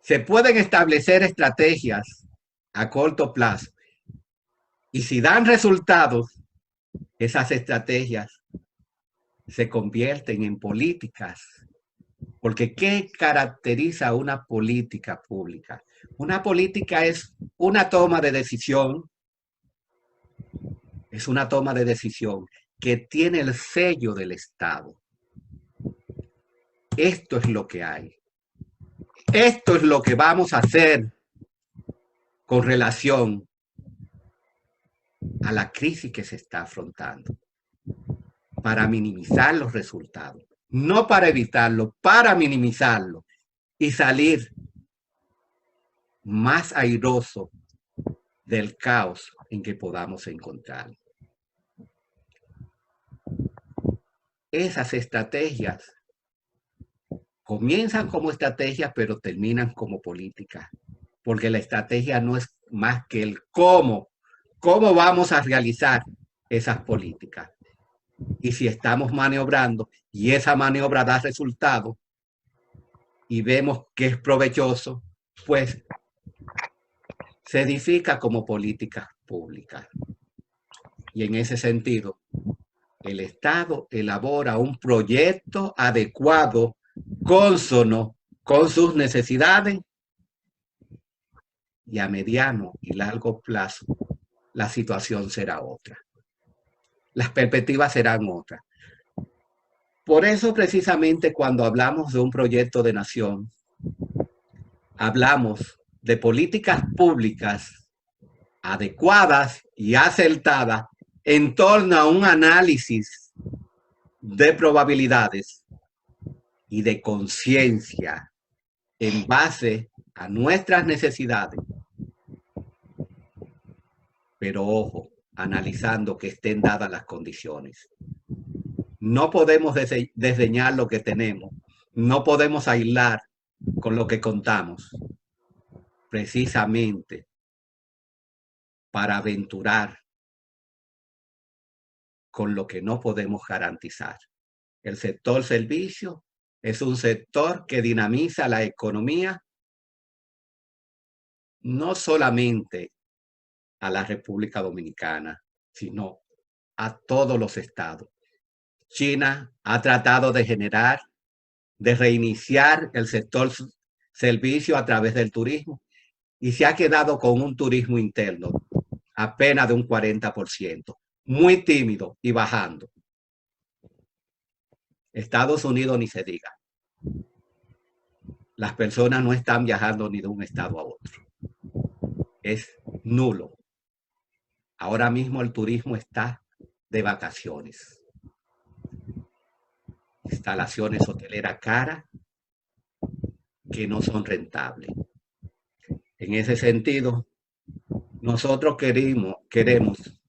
Se pueden establecer estrategias a corto plazo y si dan resultados, esas estrategias se convierten en políticas. Porque ¿qué caracteriza una política pública? Una política es una toma de decisión. Es una toma de decisión que tiene el sello del Estado. Esto es lo que hay. Esto es lo que vamos a hacer con relación a la crisis que se está afrontando para minimizar los resultados. No para evitarlo, para minimizarlo y salir más airoso del caos en que podamos encontrar. Esas estrategias comienzan como estrategias, pero terminan como políticas, porque la estrategia no es más que el cómo vamos a realizar esas políticas. Y si estamos maniobrando y esa maniobra da resultado y vemos que es provechoso, pues se edifica como políticas públicas. Y en ese sentido, el Estado elabora un proyecto adecuado, cónsono con sus necesidades y a mediano y largo plazo la situación será otra. Las perspectivas serán otras. Por eso precisamente cuando hablamos de un proyecto de nación, hablamos de políticas públicas adecuadas y acertadas en torno a un análisis de probabilidades y de conciencia en base a nuestras necesidades. Pero ojo, analizando que estén dadas las condiciones. No podemos desdeñar lo que tenemos. No podemos aislar con lo que contamos. Precisamente para aventurar con lo que no podemos garantizar. El sector servicio es un sector que dinamiza la economía no solamente a la República Dominicana, sino a todos los estados. China ha tratado de reiniciar el sector servicio a través del turismo y se ha quedado con un turismo interno apenas de un 40%, muy tímido y bajando. Estados Unidos ni se diga. Las personas no están viajando ni de un estado a otro. Es nulo. Ahora mismo el turismo está de vacaciones. Instalaciones hoteleras caras que no son rentables. En ese sentido, nosotros queremos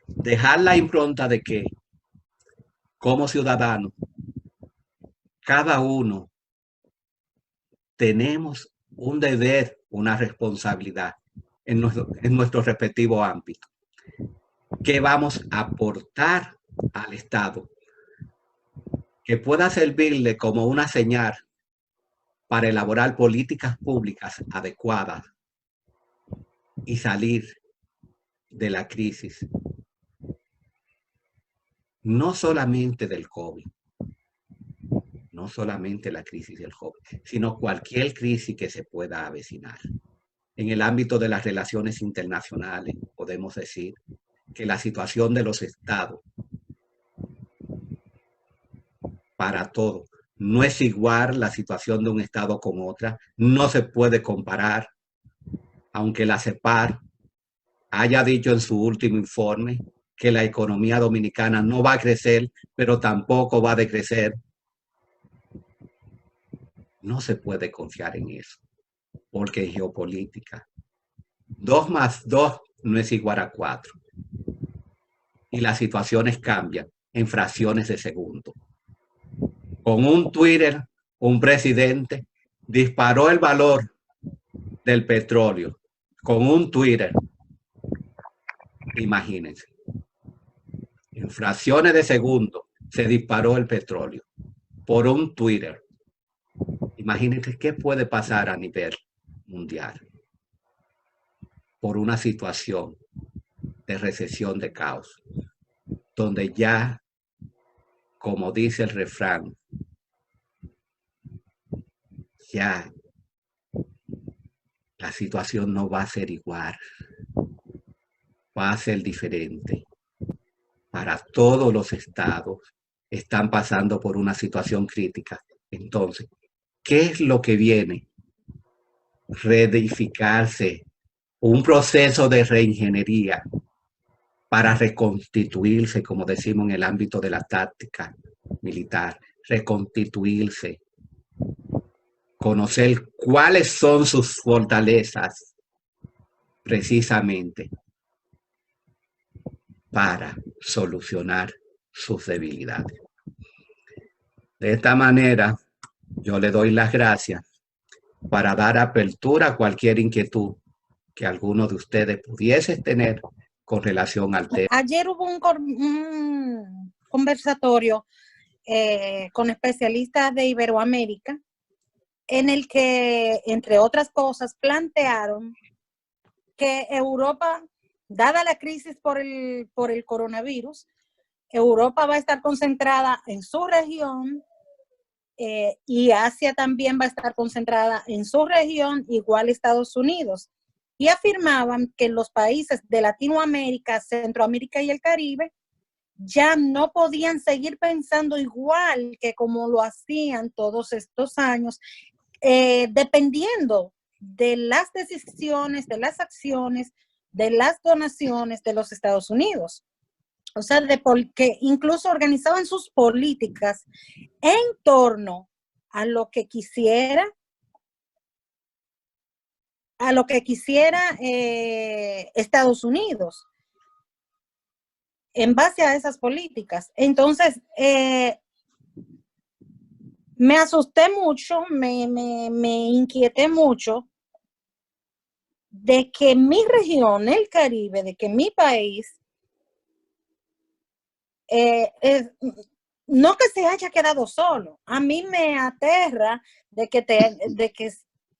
dejar la impronta de que como ciudadanos, cada uno tenemos un deber, una responsabilidad en nuestro respectivo ámbito. ¿Qué vamos a aportar al Estado? Que pueda servirle como una señal para elaborar políticas públicas adecuadas y salir de la crisis. No solamente del COVID, no solamente la crisis del COVID, sino cualquier crisis que se pueda avecinar. En el ámbito de las relaciones internacionales, podemos decir que la situación de los estados para todo No es igual la situación de un estado con otra. No se puede comparar, aunque la CEPAR haya dicho en su último informe que la economía dominicana no va a crecer, pero tampoco va a decrecer. No se puede confiar en eso, porque es geopolítica. 2 más 2 no es igual a 4. Y las situaciones cambian en fracciones de segundo. Con un Twitter, un presidente disparó el valor del petróleo. Con un Twitter. Imagínense. En fracciones de segundo se disparó el petróleo por un Twitter. Imagínense qué puede pasar a nivel mundial por una situación de recesión, de caos, donde ya, como dice el refrán, ya la situación no va a ser igual, va a ser diferente. Para todos los estados están pasando por una situación crítica. Entonces, ¿qué es lo que viene? Reedificarse, un proceso de reingeniería para reconstituirse, como decimos en el ámbito de la táctica militar, reconstituirse, conocer cuáles son sus fortalezas precisamente para solucionar sus debilidades. De esta manera, yo le doy las gracias para dar apertura a cualquier inquietud que alguno de ustedes pudiese tener con relación al tema. Ayer hubo un conversatorio con especialistas de Iberoamérica en el que, entre otras cosas, plantearon que Europa, dada la crisis por el coronavirus, Europa va a estar concentrada en su región y Asia también va a estar concentrada en su región, igual Estados Unidos. Y afirmaban que los países de Latinoamérica, Centroamérica y el Caribe ya no podían seguir pensando igual que como lo hacían todos estos años, dependiendo de las decisiones, de las acciones, de las donaciones de los Estados Unidos. O sea, porque incluso organizaban sus políticas en torno a lo que quisiera Estados Unidos en base a esas políticas. Entonces, me asusté mucho, me inquieté mucho de que mi región, el Caribe, de que mi país, no que se haya quedado solo. A mí me aterra de que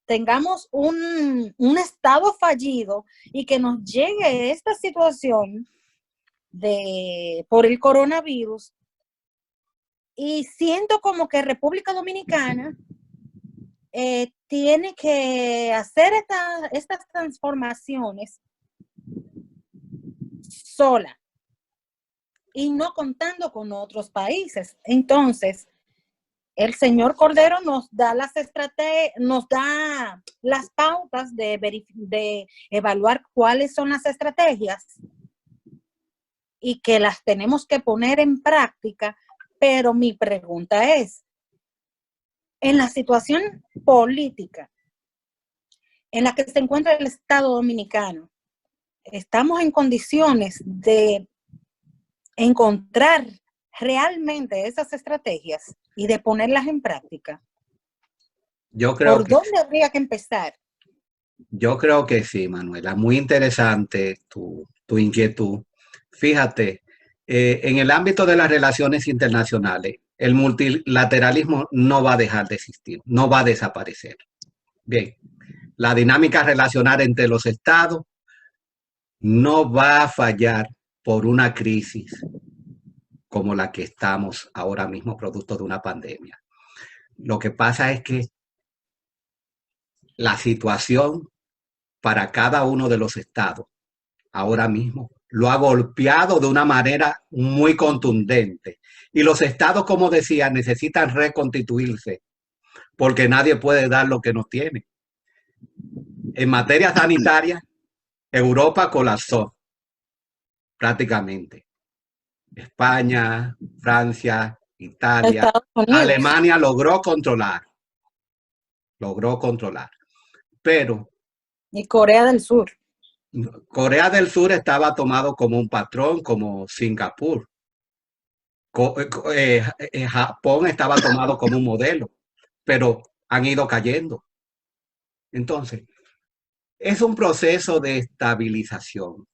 tengamos un estado fallido y que nos llegue esta situación por el coronavirus, y siento como que República Dominicana tiene que hacer estas transformaciones sola y no contando con otros países. Entonces, el señor Cordero nos da las pautas de evaluar cuáles son las estrategias y que las tenemos que poner en práctica, pero mi pregunta es, en la situación política en la que se encuentra el Estado Dominicano, ¿estamos en condiciones de encontrar realmente esas estrategias y de ponerlas en práctica? Yo creo ¿Por dónde habría que empezar? Yo creo que sí, Manuela. Muy interesante tu inquietud. Fíjate, en el ámbito de las relaciones internacionales, el multilateralismo no va a dejar de existir, no va a desaparecer. Bien, la dinámica relacional entre los estados no va a fallar por una crisis como la que estamos ahora mismo, producto de una pandemia. Lo que pasa es que la situación para cada uno de los estados ahora mismo lo ha golpeado de una manera muy contundente. Y los estados, como decía, necesitan reconstituirse porque nadie puede dar lo que no tiene. En materia sanitaria, Europa colapsó prácticamente. España, Francia, Italia, Estados Unidos. Alemania logró controlar. Pero Y Corea del Sur. Corea del Sur estaba tomado como un patrón, como Singapur. Japón estaba tomado como un modelo, pero han ido cayendo. Entonces, es un proceso de estabilización.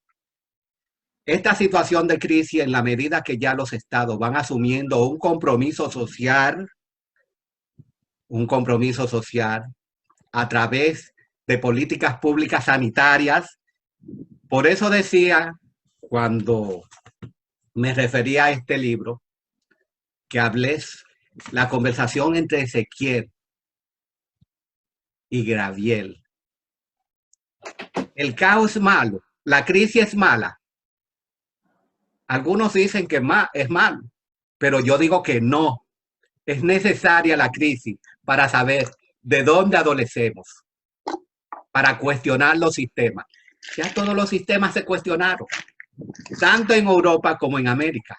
Esta situación de crisis, en la medida que ya los estados van asumiendo un compromiso social a través de políticas públicas sanitarias. Por eso decía, cuando me refería a este libro, que hables la conversación entre Ezequiel y Gabriel. El caos es malo, la crisis es mala. Algunos dicen que es malo, pero yo digo que no. Es necesaria la crisis para saber de dónde adolecemos, para cuestionar los sistemas. Ya todos los sistemas se cuestionaron, tanto en Europa como en América,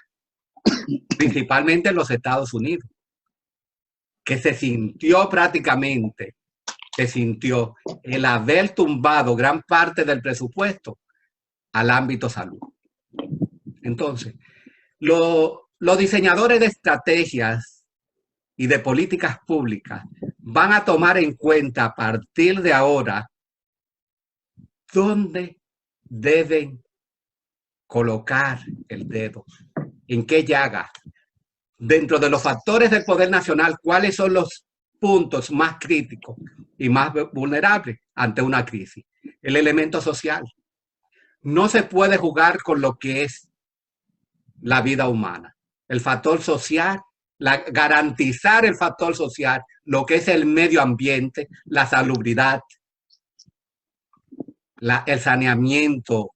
principalmente en los Estados Unidos, que se sintió el haber tumbado gran parte del presupuesto al ámbito salud. Entonces, los diseñadores de estrategias y de políticas públicas van a tomar en cuenta a partir de ahora dónde deben colocar el dedo, en qué llaga. Dentro de los factores del poder nacional, ¿cuáles son los puntos más críticos y más vulnerables ante una crisis? El elemento social. No se puede jugar con lo que es la vida humana. El factor social, garantizar el factor social, lo que es el medio ambiente, la salubridad, el saneamiento.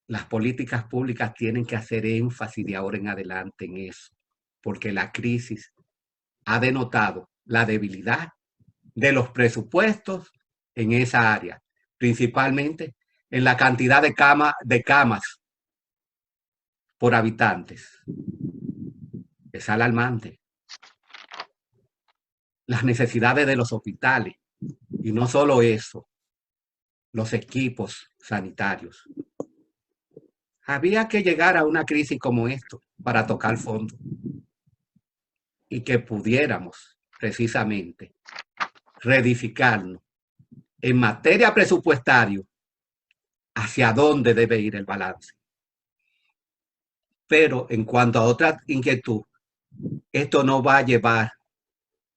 Las políticas públicas tienen que hacer énfasis de ahora en adelante en eso, porque la crisis ha denotado la debilidad de los presupuestos en esa área, principalmente en la cantidad de camas por habitantes. Es alarmante. Las necesidades de los hospitales, y no solo eso, los equipos sanitarios. Había que llegar a una crisis como esto para tocar fondo y que pudiéramos precisamente reedificarnos en materia presupuestaria hacia dónde debe ir el balance. Pero en cuanto a otra inquietud, esto no va a llevar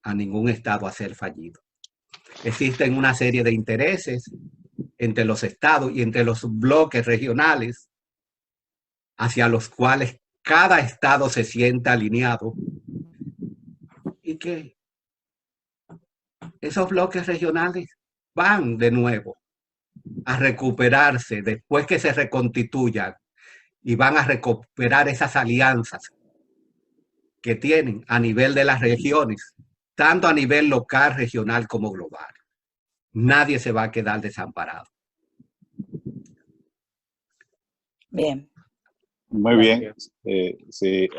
a ningún estado a ser fallido. Existen una serie de intereses entre los estados y entre los bloques regionales hacia los cuales cada estado se sienta alineado y que esos bloques regionales van de nuevo a recuperarse después que se reconstituyan y van a recuperar esas alianzas que tienen a nivel de las regiones, tanto a nivel local, regional como global. Nadie se va a quedar desamparado. Bien. Muy bien. Sí,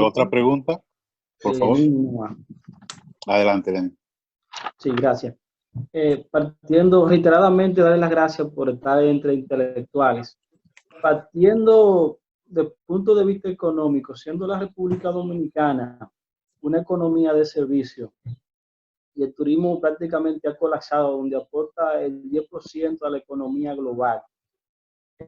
¿otra pregunta? Por favor. Adelante, Lenín. Sí, gracias. Partiendo reiteradamente, darle las gracias por estar entre intelectuales. Partiendo del punto de vista económico, siendo la República Dominicana una economía de servicio y el turismo prácticamente ha colapsado, donde aporta el 10% a la economía global.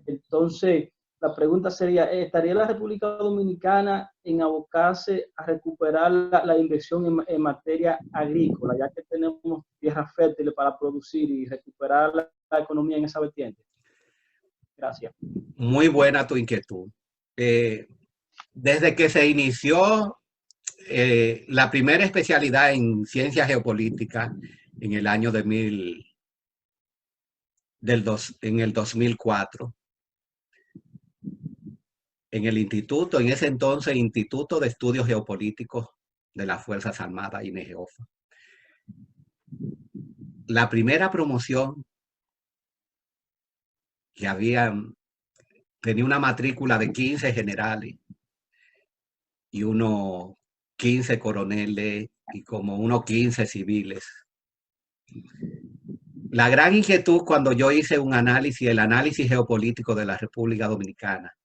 Entonces, la pregunta sería, ¿estaría la República Dominicana en abocarse a recuperar la inversión en materia agrícola, ya que tenemos tierras fértiles para producir y recuperar la economía en esa vertiente? Gracias. Muy buena tu inquietud. Desde que se inició la primera especialidad en ciencias geopolíticas en el año de en el 2004, en el instituto, en ese entonces Instituto de Estudios Geopolíticos de las Fuerzas Armadas, INEGEOFA. La primera promoción que tenía una matrícula de 15 generales y unos 15 coroneles y como unos 15 civiles. La gran inquietud cuando yo hice el análisis geopolítico de la República Dominicana,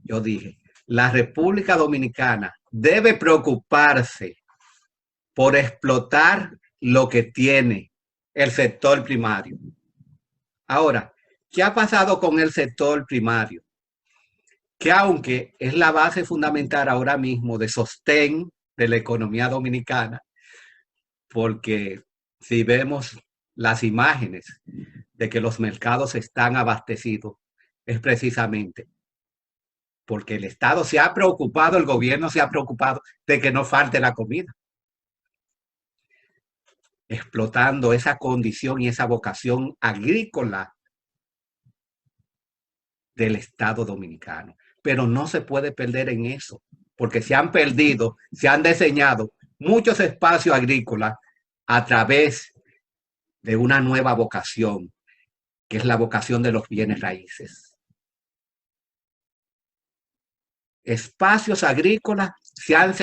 yo dije, la República Dominicana debe preocuparse por explotar lo que tiene el sector primario. Ahora, ¿qué ha pasado con el sector primario? Que aunque es la base fundamental ahora mismo de sostén de la economía dominicana, porque si vemos las imágenes de que los mercados están abastecidos, es precisamente porque el Estado se ha preocupado, el gobierno se ha preocupado de que no falte la comida, explotando esa condición y esa vocación agrícola del Estado dominicano. Pero no se puede perder en eso, porque se han diseñado muchos espacios agrícolas a través de una nueva vocación, que es la vocación de los bienes raíces. Espacios agrícolas se han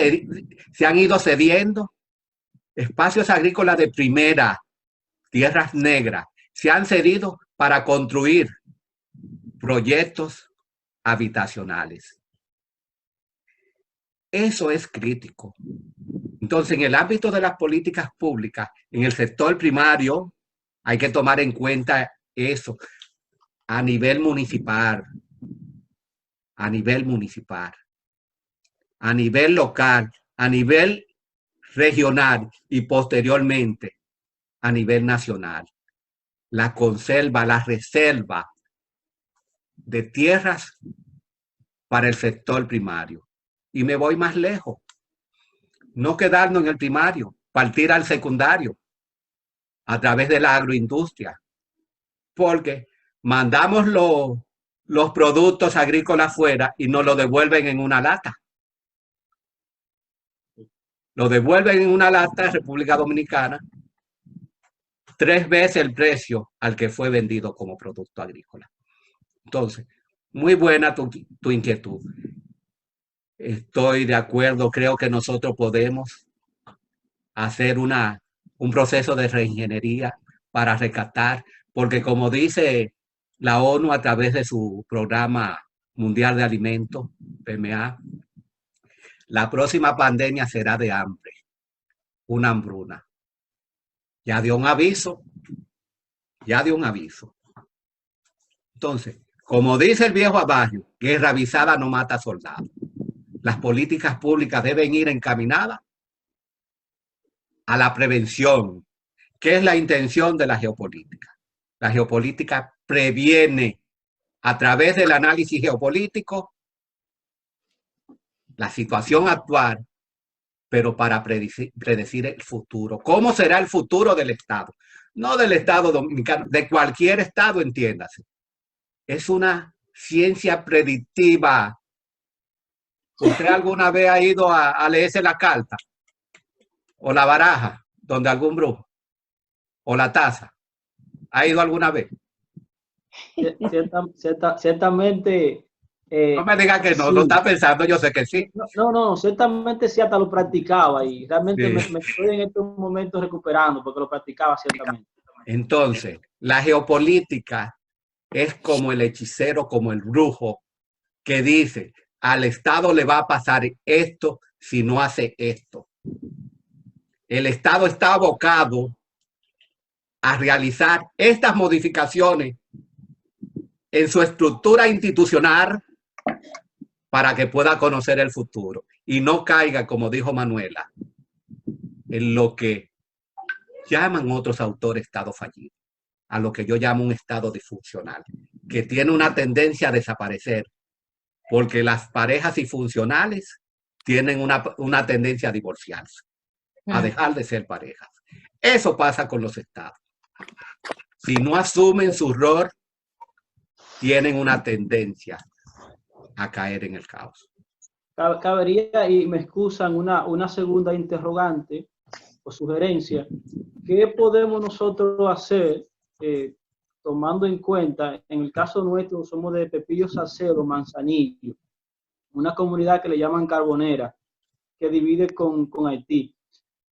ido cediendo, espacios agrícolas de primera, tierras negras, se han cedido para construir proyectos habitacionales. Eso es crítico. Entonces, en el ámbito de las políticas públicas, en el sector primario, hay que tomar en cuenta eso a nivel municipal, a nivel local, a nivel regional y posteriormente a nivel nacional. La conserva, la reserva de tierras para el sector primario. Y me voy más lejos. No quedarnos en el primario, partir al secundario a través de la agroindustria. Porque mandamos los productos agrícolas fuera y nos lo devuelven en una lata. Lo devuelven en una lata a República Dominicana 3 veces el precio al que fue vendido como producto agrícola. Entonces, muy buena tu inquietud. Estoy de acuerdo, creo que nosotros podemos hacer un proceso de reingeniería para rescatar, porque como dice la ONU a través de su Programa Mundial de Alimentos, PMA, la próxima pandemia será de hambre, una hambruna. Ya dio un aviso. Entonces, como dice el viejo adagio, guerra avisada no mata soldados. Las políticas públicas deben ir encaminadas a la prevención, que es la intención de la geopolítica. La geopolítica previene a través del análisis geopolítico la situación actual, pero para predecir el futuro. ¿Cómo será el futuro del Estado? No del Estado dominicano, de cualquier Estado, entiéndase. Es una ciencia predictiva. ¿Usted alguna vez ha ido a leerse la carta? ¿O la baraja, donde algún brujo? ¿O la taza? ¿Ha ido alguna vez? Ciertamente. No me diga que no, sí. Lo está pensando, yo sé que sí. No, ciertamente sí, hasta lo practicaba y realmente Sí. me estoy en estos momentos recuperando porque lo practicaba ciertamente. Entonces, la geopolítica es como el hechicero, como el brujo, que dice, al Estado le va a pasar esto si no hace esto. El Estado está abocado a realizar estas modificaciones en su estructura institucional para que pueda conocer el futuro y no caiga, como dijo Manuela, en lo que llaman otros autores estado fallido, a lo que yo llamo un estado disfuncional, que tiene una tendencia a desaparecer, porque las parejas disfuncionales tienen una tendencia a divorciarse, a dejar de ser parejas. Eso pasa con los estados. Si no asumen su rol tienen una tendencia a caer en el caos. Cabería, y me excusan, una segunda interrogante o sugerencia. ¿Qué podemos nosotros hacer tomando en cuenta, en el caso nuestro somos de Pepillo Salcedo, Manzanillo, una comunidad que le llaman Carbonera, que divide con Haití?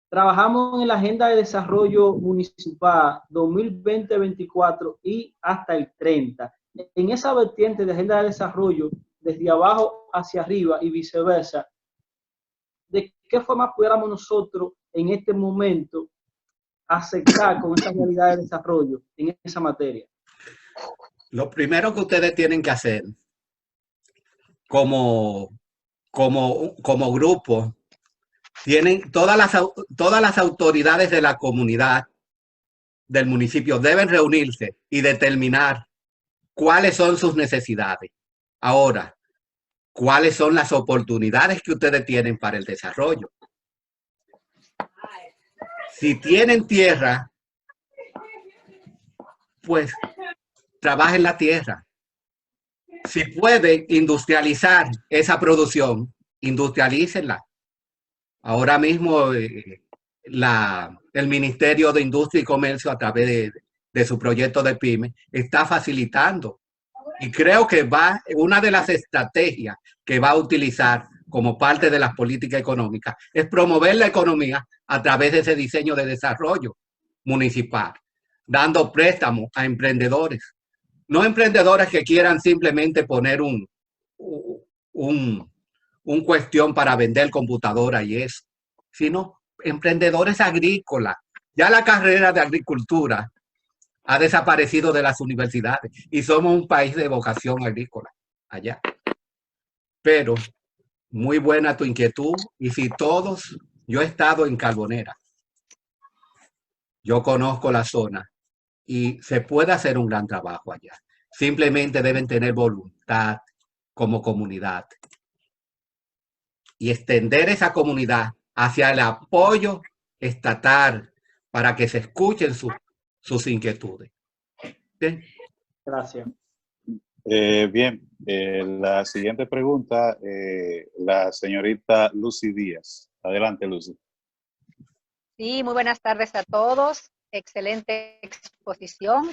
Trabajamos en la Agenda de Desarrollo Municipal 2020-24 y hasta el 30. En esa vertiente de Agenda de Desarrollo, desde abajo hacia arriba y viceversa, ¿de qué forma pudiéramos nosotros en este momento aceptar con esta realidad de desarrollo en esa materia? Lo primero que ustedes tienen que hacer como grupo, tienen todas las autoridades de la comunidad del municipio deben reunirse y determinar cuáles son sus necesidades. Ahora, ¿cuáles son las oportunidades que ustedes tienen para el desarrollo? Si tienen tierra, pues trabajen la tierra. Si pueden industrializar esa producción, industrialícenla. Ahora mismo el Ministerio de Industria y Comercio, a través de su proyecto de PYME, está facilitando. Y creo que una de las estrategias que va a utilizar como parte de las políticas económicas es promover la economía a través de ese diseño de desarrollo municipal, dando préstamos a emprendedores. No emprendedores que quieran simplemente poner un cuestión para vender computadora y eso, sino emprendedores agrícolas. Ya la carrera de agricultura ha desaparecido de las universidades y somos un país de vocación agrícola allá. Pero muy buena tu inquietud, y si todos, yo he estado en Carbonera, yo conozco la zona y se puede hacer un gran trabajo allá. Simplemente deben tener voluntad como comunidad y extender esa comunidad hacia el apoyo estatal para que se escuchen sus inquietudes. ¿Bien? Gracias. Bien, la siguiente pregunta, la señorita Lucy Díaz. Adelante, Lucy. Sí, muy buenas tardes a todos. Excelente exposición.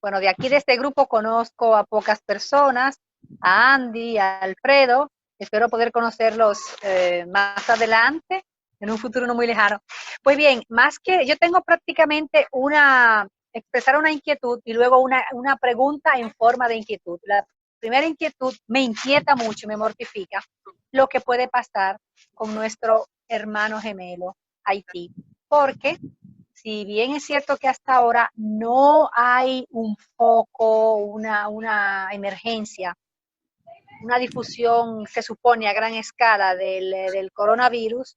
Bueno, de aquí de este grupo conozco a pocas personas, a Andy, a Alfredo. Espero poder conocerlos más adelante, en un futuro no muy lejano. Pues bien, más que yo tengo prácticamente expresar una inquietud y luego una pregunta en forma de inquietud. La primera inquietud me inquieta mucho, me mortifica lo que puede pasar con nuestro hermano gemelo Haití, porque si bien es cierto que hasta ahora no hay un foco, una emergencia, una difusión se supone a gran escala del coronavirus,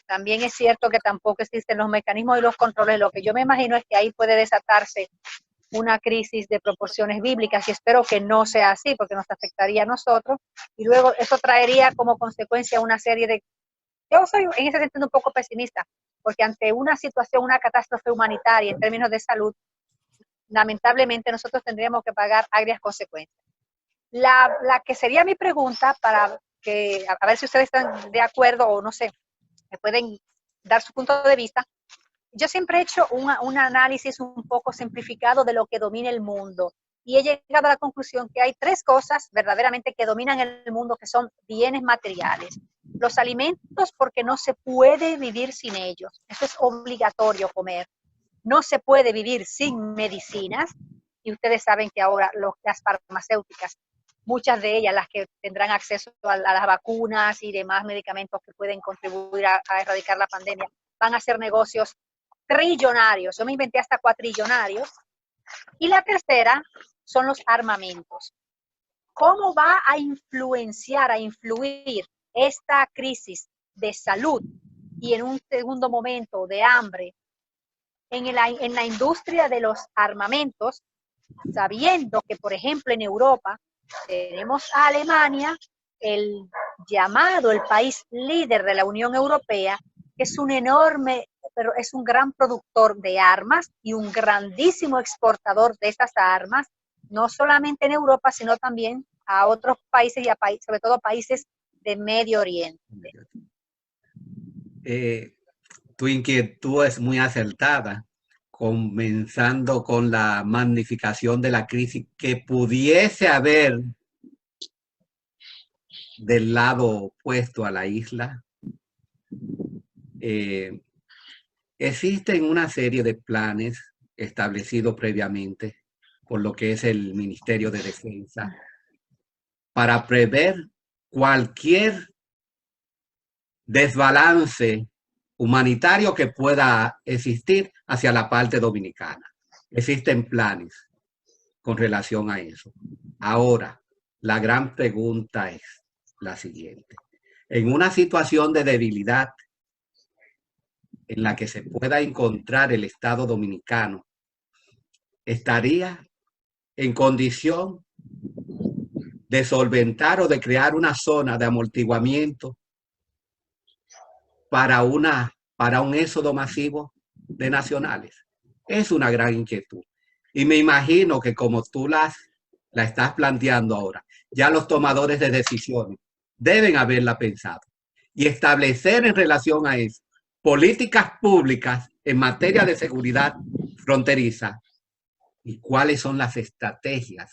también es cierto que tampoco existen los mecanismos y los controles. Lo que yo me imagino es que ahí puede desatarse una crisis de proporciones bíblicas y espero que no sea así porque nos afectaría a nosotros y luego eso traería como consecuencia una serie de... Yo soy en ese sentido un poco pesimista porque ante una situación, una catástrofe humanitaria en términos de salud, lamentablemente nosotros tendríamos que pagar agrias consecuencias. La que sería mi pregunta para que, a ver si ustedes están de acuerdo o no sé, me pueden dar su punto de vista. Yo siempre he hecho un análisis un poco simplificado de lo que domina el mundo y he llegado a la conclusión que hay tres cosas verdaderamente que dominan el mundo, que son bienes materiales. Los alimentos, porque no se puede vivir sin ellos. Eso es obligatorio comer. No se puede vivir sin medicinas y ustedes saben que ahora las farmacéuticas, muchas de ellas, las que tendrán acceso a las vacunas y demás medicamentos que pueden contribuir a erradicar la pandemia, van a hacer negocios trillonarios. Yo me inventé hasta cuatrillonarios. Y la tercera son los armamentos. ¿Cómo va a influir esta crisis de salud y en un segundo momento de hambre en la industria de los armamentos, sabiendo que, por ejemplo, en Europa tenemos a Alemania, el país líder de la Unión Europea, que es un enorme, pero es un gran productor de armas y un grandísimo exportador de estas armas, no solamente en Europa, sino también a otros países y a sobre todo países de Medio Oriente. Tu inquietud es muy acertada, comenzando con la magnificación de la crisis que pudiese haber del lado opuesto a la isla. Existen una serie de planes establecidos previamente por lo que es el Ministerio de Defensa para prever cualquier desbalance humanitario que pueda existir hacia la parte dominicana. Existen planes con relación a eso. Ahora, la gran pregunta es la siguiente. En una situación de debilidad en la que se pueda encontrar el Estado dominicano, ¿estaría en condición de solventar o de crear una zona de amortiguamiento para un éxodo masivo de nacionales? Es una gran inquietud. Y me imagino que como tú la estás planteando ahora, ya los tomadores de decisiones deben haberla pensado y establecer en relación a eso políticas públicas en materia de seguridad fronteriza y cuáles son las estrategias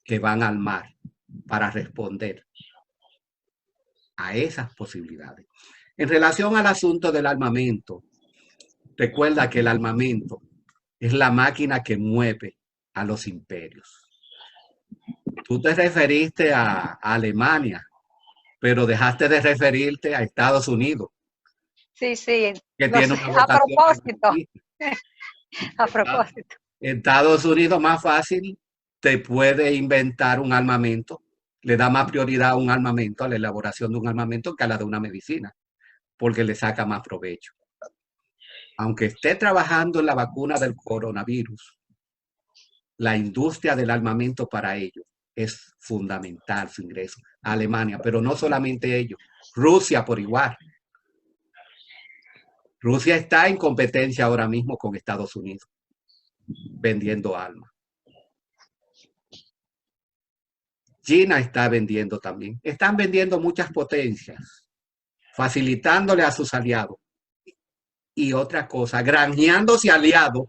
que van al mar para responder a esas posibilidades. En relación al asunto del armamento, recuerda que el armamento es la máquina que mueve a los imperios. Tú te referiste a Alemania, pero dejaste de referirte a Estados Unidos. Sí, sí. Que tiene una a propósito. A propósito. Estados Unidos más fácil te puede inventar un armamento, le da más prioridad a un armamento, a la elaboración de un armamento que a la de una medicina, porque le saca más provecho. Aunque esté trabajando en la vacuna del coronavirus, la industria del armamento para ello es fundamental, su ingreso a Alemania, pero no solamente ellos, Rusia por igual. Rusia está en competencia ahora mismo con Estados Unidos, vendiendo armas. China está vendiendo también. Están vendiendo muchas potencias, facilitándole a sus aliados. Y otra cosa, granjeándose aliados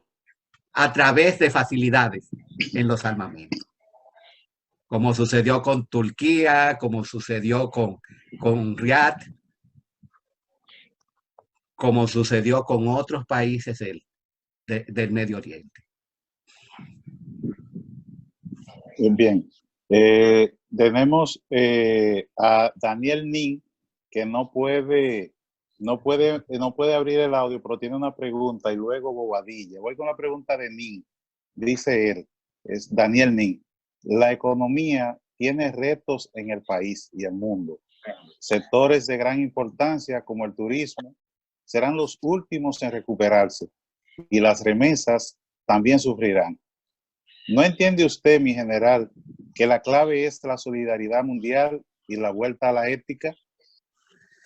a través de facilidades en los armamentos. Como sucedió con Turquía, como sucedió con Riad, como sucedió con otros países del Medio Oriente. Bien. Tenemos a Daniel Nin, que no puede abrir el audio, pero tiene una pregunta, y luego Bobadilla. Voy con la pregunta de Nin. Dice él, es Daniel Nin. La economía tiene retos en el país y el mundo. Sectores de gran importancia como el turismo serán los últimos en recuperarse y las remesas también sufrirán. ¿No entiende usted, mi general, que la clave es la solidaridad mundial y la vuelta a la ética?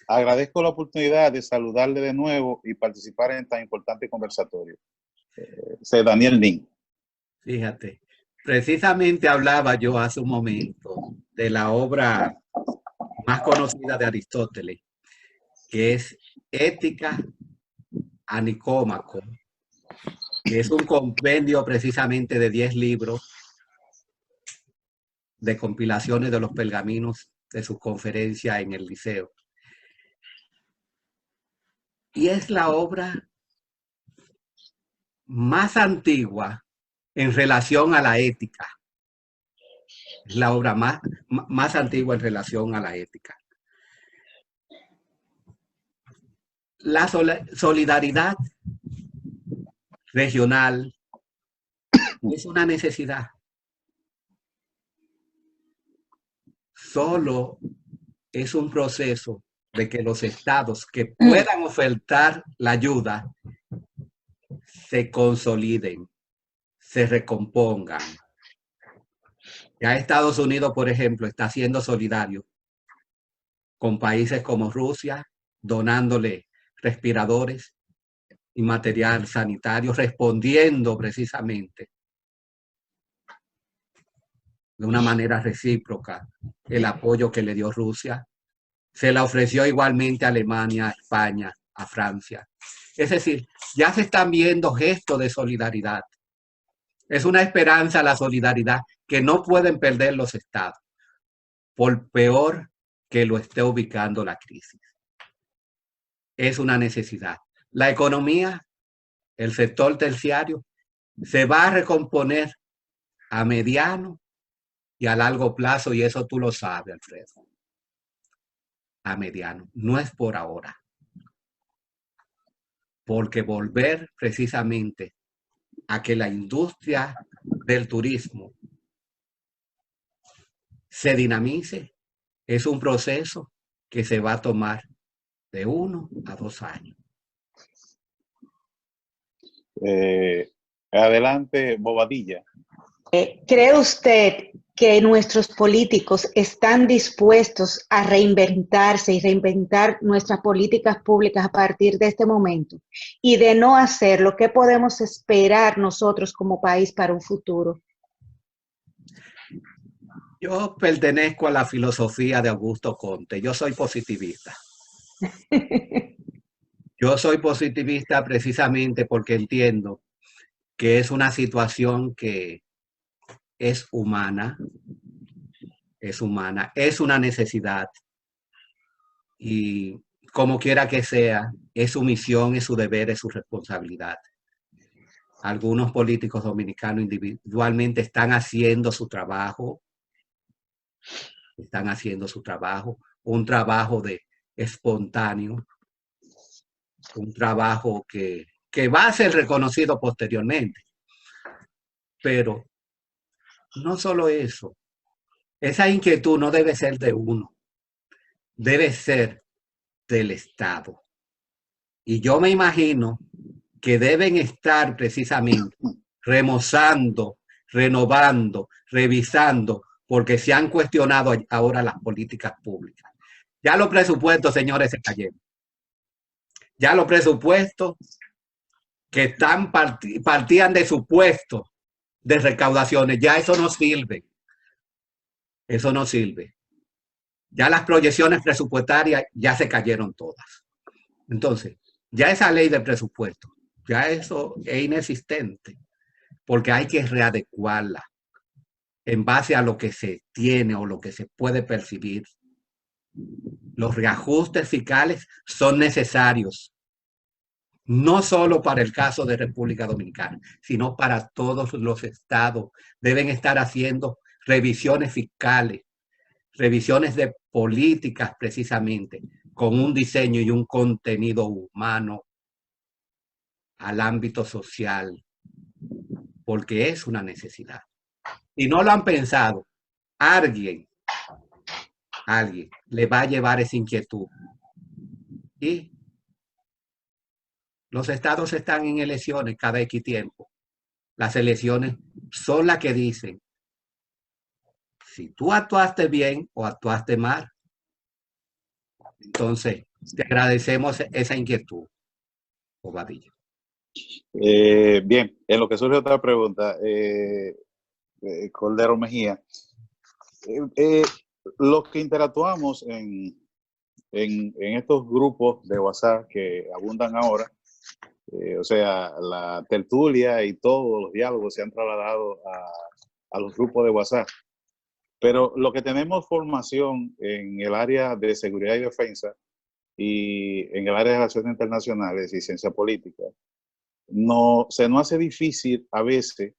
Agradezco la oportunidad de saludarle de nuevo y participar en tan importante conversatorio. Daniel Nin. Fíjate, precisamente hablaba yo hace un momento de la obra más conocida de Aristóteles, que es Ética a Nicómaco, que es un compendio precisamente de 10 libros de compilaciones de los pergaminos de sus conferencias en el Liceo. Y es la obra más antigua en relación a la ética. Es la obra más antigua en relación a la ética. La solidaridad regional es una necesidad. Solo es un proceso de que los estados que puedan ofertar la ayuda se consoliden, se recompongan. Ya Estados Unidos, por ejemplo, está siendo solidario con países como Rusia, donándole respiradores y material sanitario, respondiendo precisamente de una manera recíproca el apoyo que le dio Rusia. Se la ofreció igualmente a Alemania, a España, a Francia. Es decir, ya se están viendo gestos de solidaridad. Es una esperanza la solidaridad que no pueden perder los estados, por peor que lo esté ubicando la crisis. Es una necesidad. La economía, el sector terciario, se va a recomponer a mediano y a largo plazo, y eso tú lo sabes, Alfredo. A mediano, no es por ahora. Porque volver precisamente a que la industria del turismo se dinamice es un proceso que se va a tomar de 1 a 2 años. Adelante, Bobadilla. ¿Cree usted que nuestros políticos están dispuestos a reinventarse y reinventar nuestras políticas públicas a partir de este momento? Y de no hacerlo, ¿qué podemos esperar nosotros como país para un futuro? Yo pertenezco a la filosofía de Augusto Comte. Yo soy positivista. Yo soy positivista precisamente porque entiendo que es una situación que es humana, es una necesidad, y como quiera que sea, es su misión, es su deber, es su responsabilidad. Algunos políticos dominicanos individualmente están haciendo su trabajo, un trabajo de espontáneo, un trabajo que va a ser reconocido posteriormente. Pero no solo eso, esa inquietud no debe ser de uno, debe ser del Estado. Y yo me imagino que deben estar precisamente remozando, renovando, revisando, porque se han cuestionado ahora las políticas públicas. Ya los presupuestos, señores, se cayeron. Ya los presupuestos que partían de supuestos de recaudaciones, ya eso no sirve. Eso no sirve. Ya las proyecciones presupuestarias ya se cayeron todas. Entonces, ya esa ley de presupuesto, ya eso es inexistente, porque hay que readecuarla en base a lo que se tiene o lo que se puede percibir. Los reajustes fiscales son necesarios, no solo para el caso de República Dominicana, sino para todos los estados. Deben estar haciendo revisiones fiscales, revisiones de políticas precisamente, con un diseño y un contenido humano al ámbito social, porque es una necesidad. Si no lo han pensado, alguien le va a llevar esa inquietud. Y los estados están en elecciones cada X tiempo. Las elecciones son las que dicen si tú actuaste bien o actuaste mal. Entonces, te agradecemos esa inquietud, Bobadilla. Bien, en lo que surge otra pregunta, Cordero Mejía. Los que interactuamos en estos grupos de WhatsApp que abundan ahora, o sea, la tertulia y todos los diálogos se han trasladado a los grupos de WhatsApp. Pero lo que tenemos formación en el área de seguridad y defensa y en el área de relaciones internacionales y ciencia política, se nos hace difícil a veces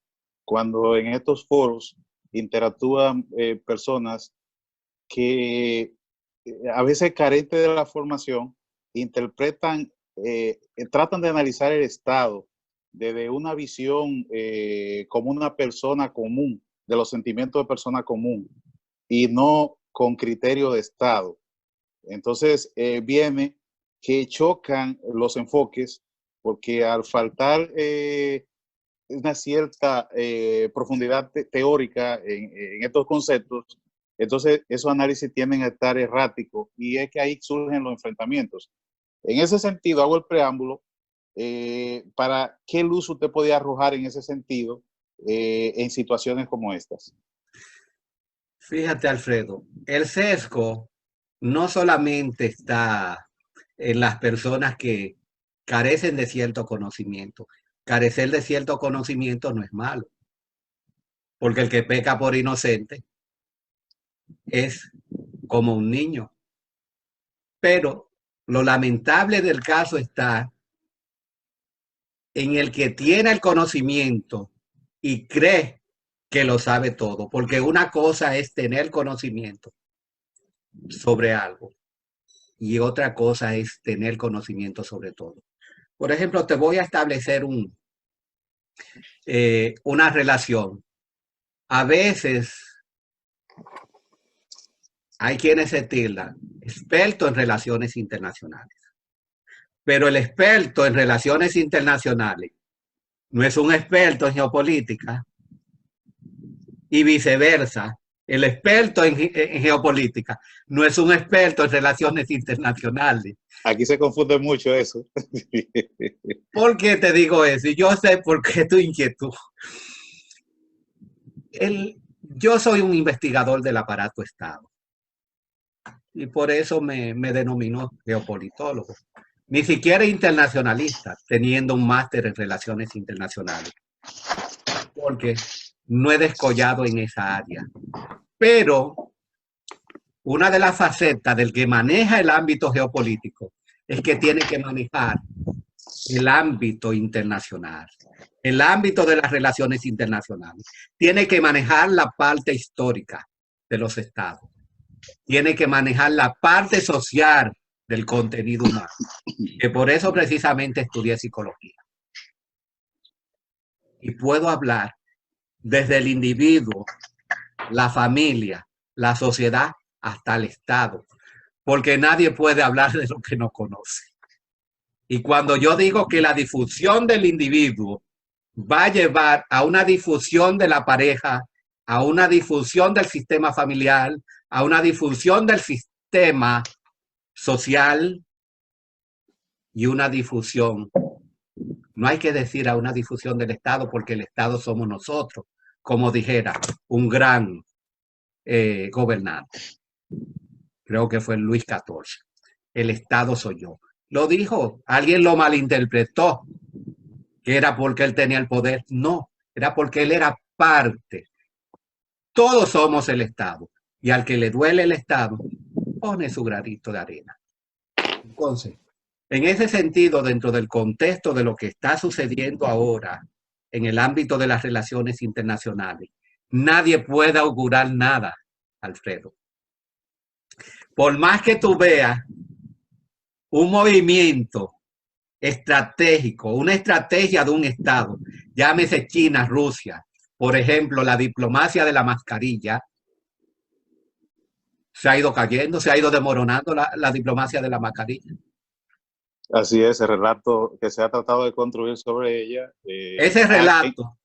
cuando en estos foros interactúan personas que a veces carentes de la formación interpretan, tratan de analizar el Estado desde una visión como una persona común, de los sentimientos de persona común y no con criterio de Estado. Entonces viene que chocan los enfoques porque al faltar una cierta profundidad teórica en estos conceptos, entonces esos análisis tienden a estar erráticos y es que ahí surgen los enfrentamientos. En ese sentido, hago el preámbulo para qué luz usted podía arrojar en ese sentido en situaciones como estas. Fíjate, Alfredo, el sesgo no solamente está en las personas que carecen de cierto conocimiento. Carecer de cierto conocimiento no es malo, porque el que peca por inocente es como un niño. Pero lo lamentable del caso está en el que tiene el conocimiento y cree que lo sabe todo, porque una cosa es tener conocimiento sobre algo y otra cosa es tener conocimiento sobre todo. Por ejemplo, te voy a establecer una relación. A veces hay quienes se tildan experto en relaciones internacionales, pero el experto en relaciones internacionales no es un experto en geopolítica y viceversa. El experto en geopolítica no es un experto en relaciones internacionales. Aquí se confunde mucho eso. ¿Por qué te digo eso? Y yo sé por qué tu inquietud. Yo soy un investigador del aparato Estado y por eso me denomino geopolitólogo. Ni siquiera internacionalista, teniendo un máster en relaciones internacionales, porque no he descollado en esa área. Pero una de las facetas del que maneja el ámbito geopolítico es que tiene que manejar el ámbito internacional, el ámbito de las relaciones internacionales. Tiene que manejar la parte histórica de los estados. Tiene que manejar la parte social del contenido humano, que por eso precisamente estudié psicología. Y puedo hablar desde el individuo, la familia, la sociedad, hasta el Estado, porque nadie puede hablar de lo que no conoce. Y cuando yo digo que la difusión del individuo va a llevar a una difusión de la pareja, a una difusión del sistema familiar, a una difusión del sistema social y una difusión, no hay que decir a una difusión del Estado, porque el Estado somos nosotros, como dijera un gran gobernante. Creo que fue Luis XIV. El Estado soy yo. Lo dijo, alguien lo malinterpretó, que era porque él tenía el poder. No, era porque él era parte. Todos somos el Estado. Y al que le duele el Estado, pone su granito de arena. Entonces, en ese sentido, dentro del contexto de lo que está sucediendo ahora en el ámbito de las relaciones internacionales, nadie puede augurar nada, Alfredo. Por más que tú veas un movimiento estratégico, una estrategia de un Estado, llámese China, Rusia, por ejemplo, la diplomacia de la mascarilla, se ha ido cayendo, se ha ido desmoronando la diplomacia de la mascarilla. Así es, el relato que se ha tratado de construir sobre ella. Ese relato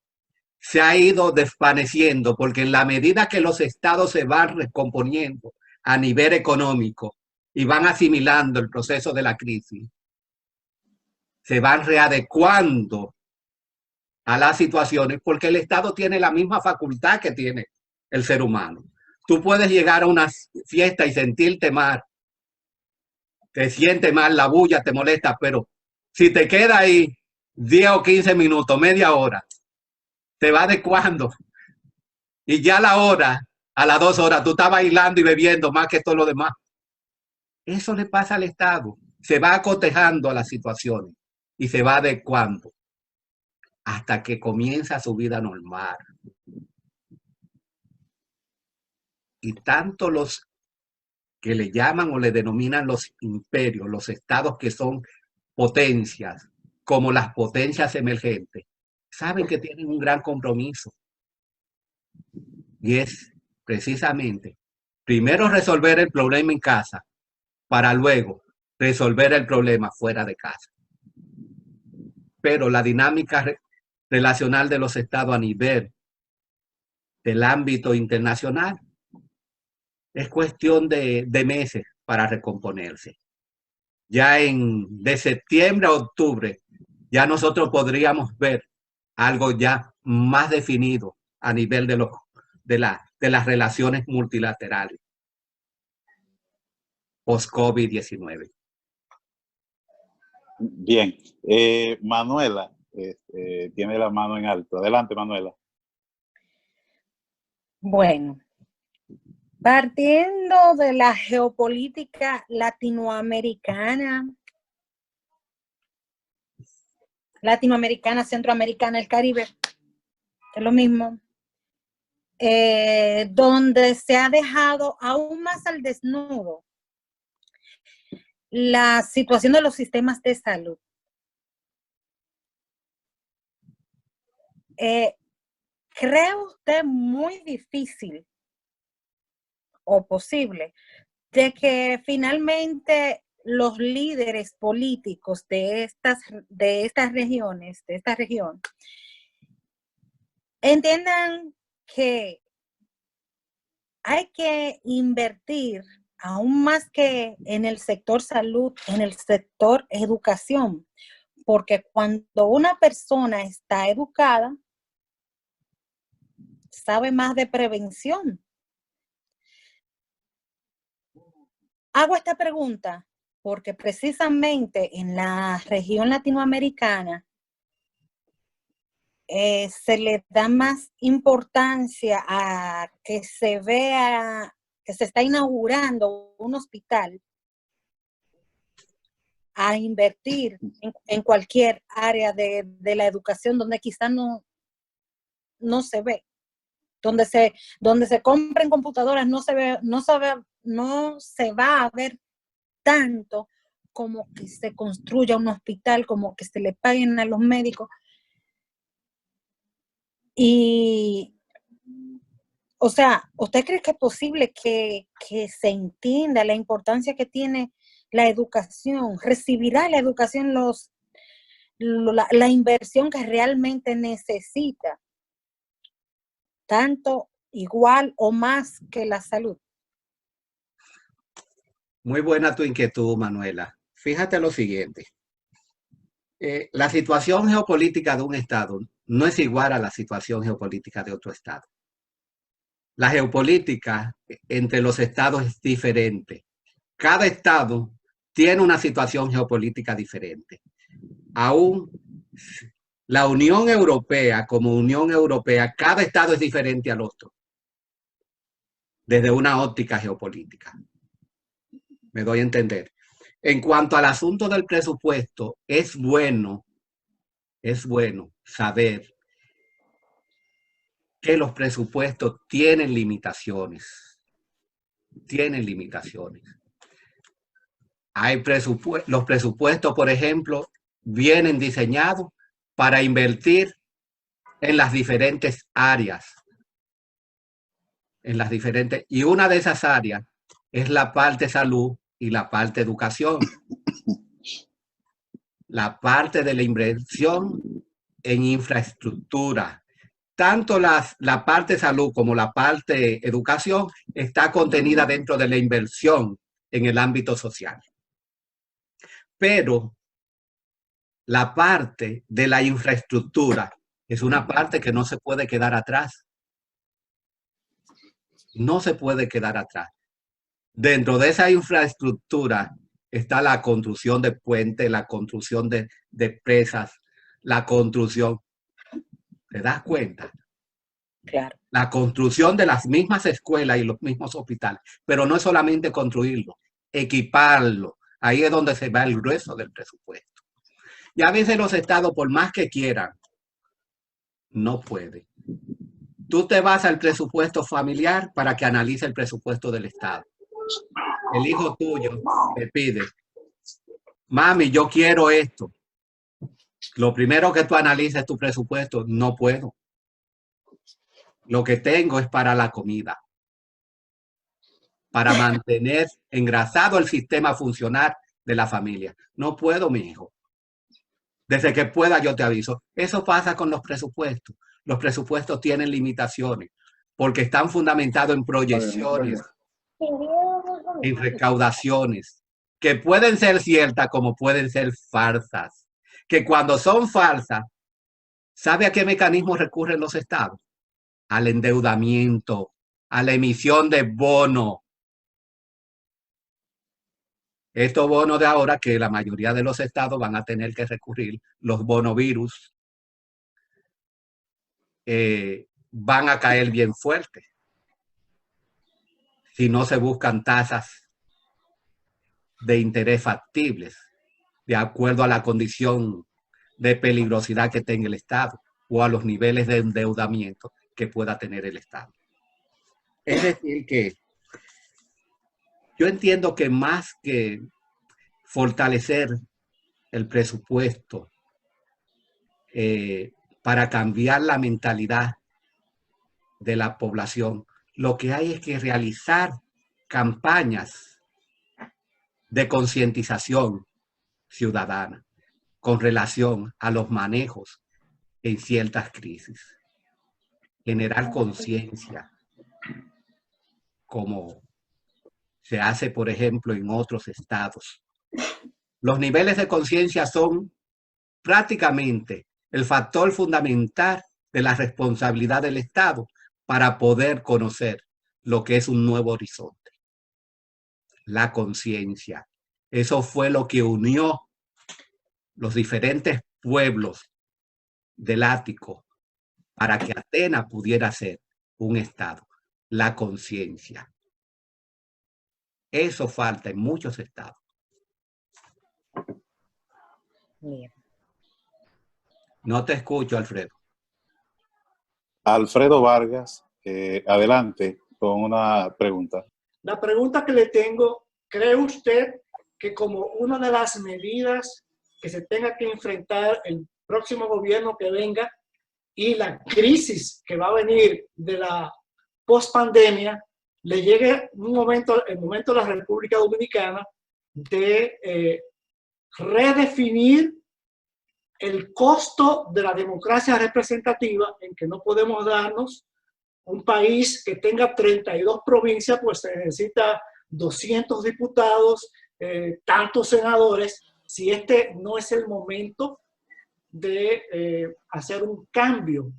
se ha ido desvaneciendo porque en la medida que los estados se van recomponiendo a nivel económico y van asimilando el proceso de la crisis, se van readecuando a las situaciones porque el Estado tiene la misma facultad que tiene el ser humano. Tú puedes llegar a una fiesta y sentirte mal, te sientes mal, la bulla te molesta, pero si te queda ahí 10 o 15 minutos, media hora, te va adecuando. Y ya a la hora, a las 2 horas, tú estás bailando y bebiendo más que todo lo demás. Eso le pasa al Estado. Se va acotejando a las situaciones y se va adecuando hasta que comienza su vida normal. Y tanto los que le llaman o le denominan los imperios, los estados que son potencias, como las potencias emergentes, saben que tienen un gran compromiso. Y es precisamente, primero resolver el problema en casa, para luego resolver el problema fuera de casa. Pero la dinámica relacional de los estados a nivel del ámbito internacional es cuestión de meses para recomponerse. Ya de septiembre a octubre, ya nosotros podríamos ver algo ya más definido a nivel de de las relaciones multilaterales post-COVID-19. Bien. Manuela tiene la mano en alto. Adelante, Manuela. Bueno, partiendo de la geopolítica latinoamericana, centroamericana, el Caribe, es lo mismo, donde se ha dejado aún más al desnudo la situación de los sistemas de salud. ¿Cree usted muy difícil o posible de que finalmente los líderes políticos de estas regiones, de esta región, entiendan que hay que invertir aún más que en el sector salud, en el sector educación? Porque cuando una persona está educada, sabe más de prevención. Hago esta pregunta porque precisamente en la región latinoamericana se le da más importancia a que se vea que se está inaugurando un hospital, a invertir en cualquier área de la educación donde quizás no se ve. Donde se compren computadoras no se va a ver tanto como que se construya un hospital, como que se le paguen a los médicos. Y, o sea, ¿usted cree que es posible que se entienda la importancia que tiene la educación? ¿Recibirá la educación la inversión que realmente necesita? Tanto, igual o más que la salud. Muy buena tu inquietud, Manuela. Fíjate lo siguiente. La situación geopolítica de un estado no es igual a la situación geopolítica de otro estado. La geopolítica entre los estados es diferente. Cada estado tiene una situación geopolítica diferente. Aún la Unión Europea, como Unión Europea, cada estado es diferente al otro, desde una óptica geopolítica. Me doy a entender. En cuanto al asunto del presupuesto, es bueno saber que los presupuestos tienen limitaciones. Tienen limitaciones. Los presupuestos, por ejemplo, vienen diseñados para invertir en las diferentes áreas. Y una de esas áreas es la parte salud y la parte educación. La parte de la inversión en infraestructura. Tanto la parte salud como la parte educación está contenida dentro de la inversión en el ámbito social. Pero la parte de la infraestructura es una parte que no se puede quedar atrás. No se puede quedar atrás. Dentro de esa infraestructura está la construcción de puentes, la construcción de presas, la construcción. ¿Te das cuenta? Claro. La construcción de las mismas escuelas y los mismos hospitales. Pero no es solamente construirlo, equiparlo. Ahí es donde se va el grueso del presupuesto. Y a veces los estados, por más que quieran, no pueden. Tú te vas al presupuesto familiar para que analice el presupuesto del estado. El hijo tuyo te pide, mami, yo quiero esto. Lo primero que tú analices tu presupuesto, no puedo. Lo que tengo es para la comida. Para mantener engrasado el sistema funcional de la familia. No puedo, mi hijo. Desde que pueda yo te aviso. Eso pasa con los presupuestos. Los presupuestos tienen limitaciones porque están fundamentados en proyecciones, en recaudaciones, que pueden ser ciertas como pueden ser falsas. Que cuando son falsas, ¿sabe a qué mecanismo recurren los estados? Al endeudamiento. a la emisión de bonos. Estos bonos de ahora que la mayoría de los estados van a tener que recurrir, los bonovirus, van a caer bien fuerte si no se buscan tasas de interés factibles de acuerdo a la condición de peligrosidad que tenga el Estado o a los niveles de endeudamiento que pueda tener el Estado. Es decir, que yo entiendo que más que fortalecer el presupuesto para cambiar la mentalidad de la población, lo que hay es que realizar campañas de concientización ciudadana con relación a los manejos en ciertas crisis. Generar conciencia, como se hace, por ejemplo, en otros estados. Los niveles de conciencia son prácticamente el factor fundamental de la responsabilidad del Estado para poder conocer lo que es un nuevo horizonte. La conciencia. Eso fue lo que unió los diferentes pueblos del Ático para que Atenas pudiera ser un Estado. La conciencia. Eso falta en muchos estados. Bien. No te escucho, Alfredo. Alfredo Vargas, adelante con una pregunta. La pregunta que le tengo, ¿cree usted que como una de las medidas que se tenga que enfrentar el próximo gobierno que venga y la crisis que va a venir de la pospandemia, le llegue el momento de la República Dominicana de redefinir el costo de la democracia representativa, en que no podemos darnos un país que tenga 32 provincias, pues se necesita 200 diputados, tantos senadores, si este no es el momento de hacer un cambio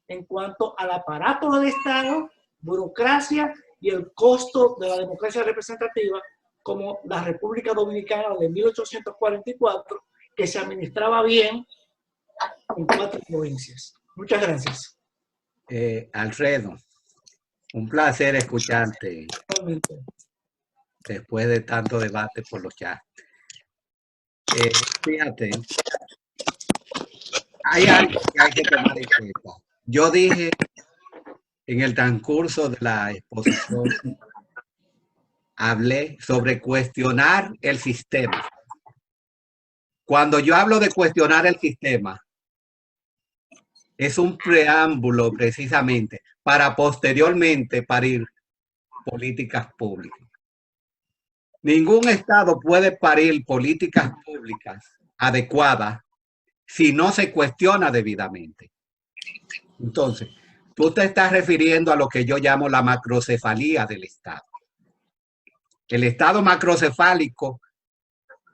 en cuanto al aparato del Estado, burocracia y el costo de la democracia representativa, como la República Dominicana de 1844, que se administraba bien en 4 provincias. Muchas gracias. Alfredo, un placer escucharte después de tanto debate por los chats. Fíjate, hay algo que hay que tomar en cuenta. Yo dije en el transcurso de la exposición, hablé sobre cuestionar el sistema. Cuando yo hablo de cuestionar el sistema, es un preámbulo precisamente para posteriormente parir políticas públicas. Ningún Estado puede parir políticas públicas adecuadas si no se cuestiona debidamente. Entonces, tú te estás refiriendo a lo que yo llamo la macrocefalía del Estado. El Estado macrocefálico,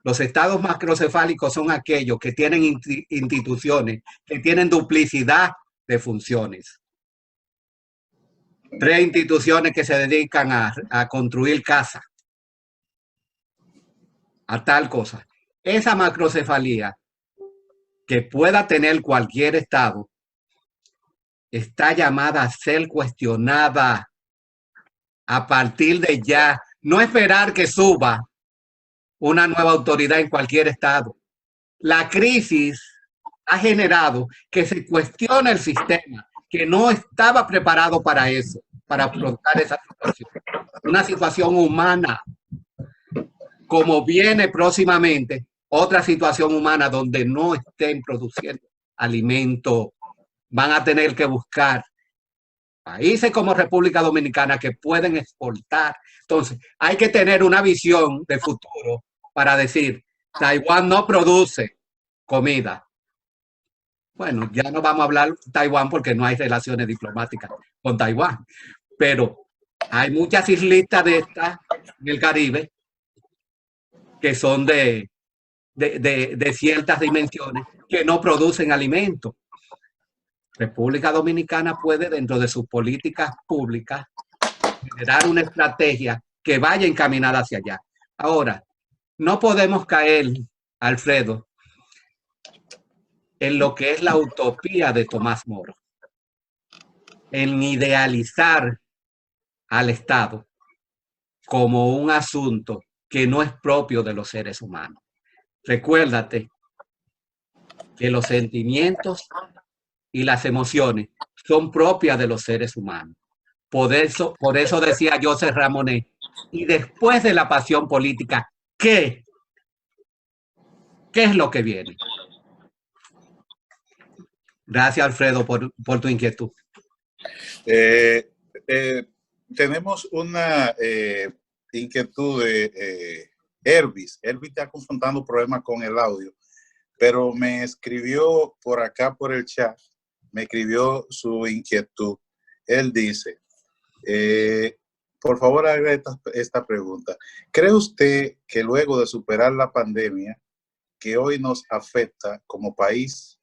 los estados macrocefálicos son aquellos que tienen instituciones, que tienen duplicidad de funciones. 3 instituciones que se dedican a construir casas, a tal cosa. Esa macrocefalía que pueda tener cualquier estado está llamada a ser cuestionada a partir de ya. No esperar que suba una nueva autoridad en cualquier estado. La crisis ha generado que se cuestione el sistema, que no estaba preparado para eso, para afrontar esa situación. Una situación humana, como viene próximamente otra situación humana donde no estén produciendo alimentos, van a tener que buscar países como República Dominicana que pueden exportar. Entonces, hay que tener una visión de futuro para decir, Taiwán no produce comida. Bueno, ya no vamos a hablar de Taiwán porque no hay relaciones diplomáticas con Taiwán, pero hay muchas islitas de estas en el Caribe que son de ciertas dimensiones que no producen alimentos. República Dominicana puede, dentro de sus políticas públicas, generar una estrategia que vaya encaminada hacia allá. Ahora, no podemos caer, Alfredo, en lo que es la utopía de Tomás Moro, en idealizar al Estado como un asunto que no es propio de los seres humanos. Recuérdate que los sentimientos y las emociones son propias de los seres humanos. Por eso decía Joseph Ramonet, y después de la pasión política, ¿qué? ¿Qué es lo que viene? Gracias, Alfredo, por tu inquietud. Tenemos una inquietud de Elvis. Elvis está confrontando problemas con el audio, pero me escribió por acá, por el chat, me escribió su inquietud. Él dice, por favor, haga esta pregunta. ¿Cree usted que luego de superar la pandemia que hoy nos afecta como país,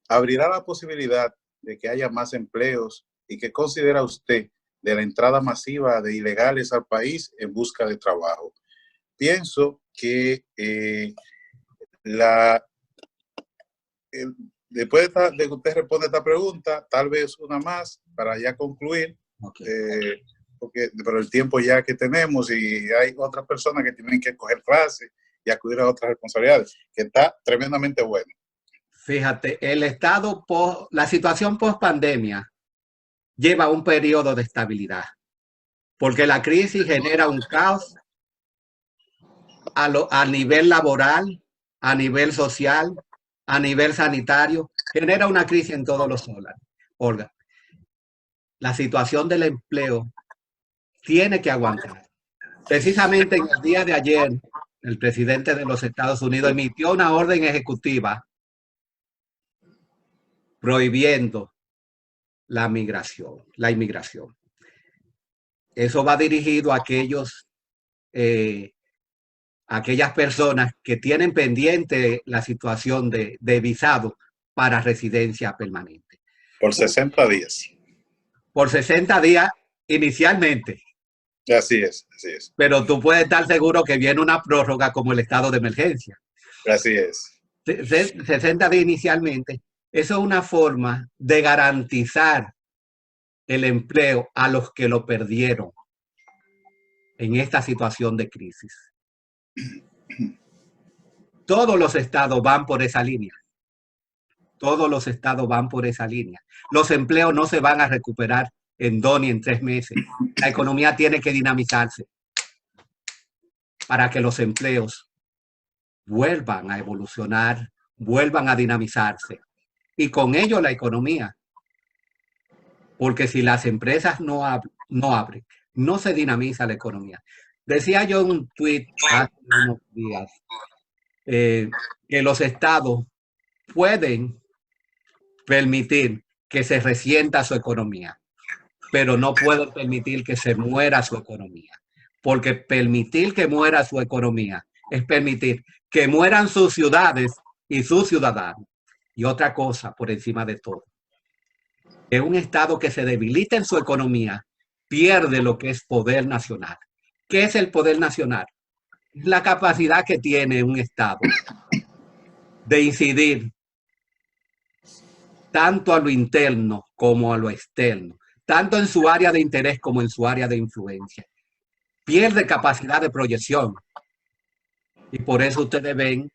abrirá la posibilidad de que haya más empleos? ¿Y qué considera usted de la entrada masiva de ilegales al país en busca de trabajo? Pienso que después de que usted responda esta pregunta, tal vez una más para ya concluir, okay. Pero el tiempo ya que tenemos y hay otras personas que tienen que coger clases y acudir a otras responsabilidades, que está tremendamente bueno. Fíjate, la situación post pandemia lleva un periodo de estabilidad, porque la crisis genera un caos a nivel laboral, a nivel social, a nivel sanitario, genera una crisis en todos los órganos. La situación del empleo tiene que aguantar. Precisamente en el día de ayer, el presidente de los Estados Unidos emitió una orden ejecutiva prohibiendo la inmigración. Eso va dirigido a aquellas personas que tienen pendiente la situación de visado para residencia permanente. Por 60 días. Por 60 días inicialmente. Así es, así es. Pero tú puedes estar seguro que viene una prórroga como el estado de emergencia. Así es. 60 días inicialmente. Eso es una forma de garantizar el empleo a los que lo perdieron en esta situación de crisis. Todos los estados van por esa línea. Todos los estados van por esa línea. Los empleos no se van a recuperar en 2 ni en 3 meses. La economía tiene que dinamizarse para que los empleos vuelvan a evolucionar, vuelvan a dinamizarse. Y con ello la economía. Porque si las empresas no abren, no se dinamiza la economía. Decía yo en un tuit hace unos días que los estados pueden permitir que se resienta su economía, pero no pueden permitir que se muera su economía. Porque permitir que muera su economía es permitir que mueran sus ciudades y sus ciudadanos. Y otra cosa por encima de todo, que un estado que se debilita en su economía pierde lo que es poder nacional. ¿Qué es el poder nacional? La capacidad que tiene un estado de incidir tanto a lo interno como a lo externo, tanto en su área de interés como en su área de influencia. Pierde capacidad de proyección. Y por eso ustedes ven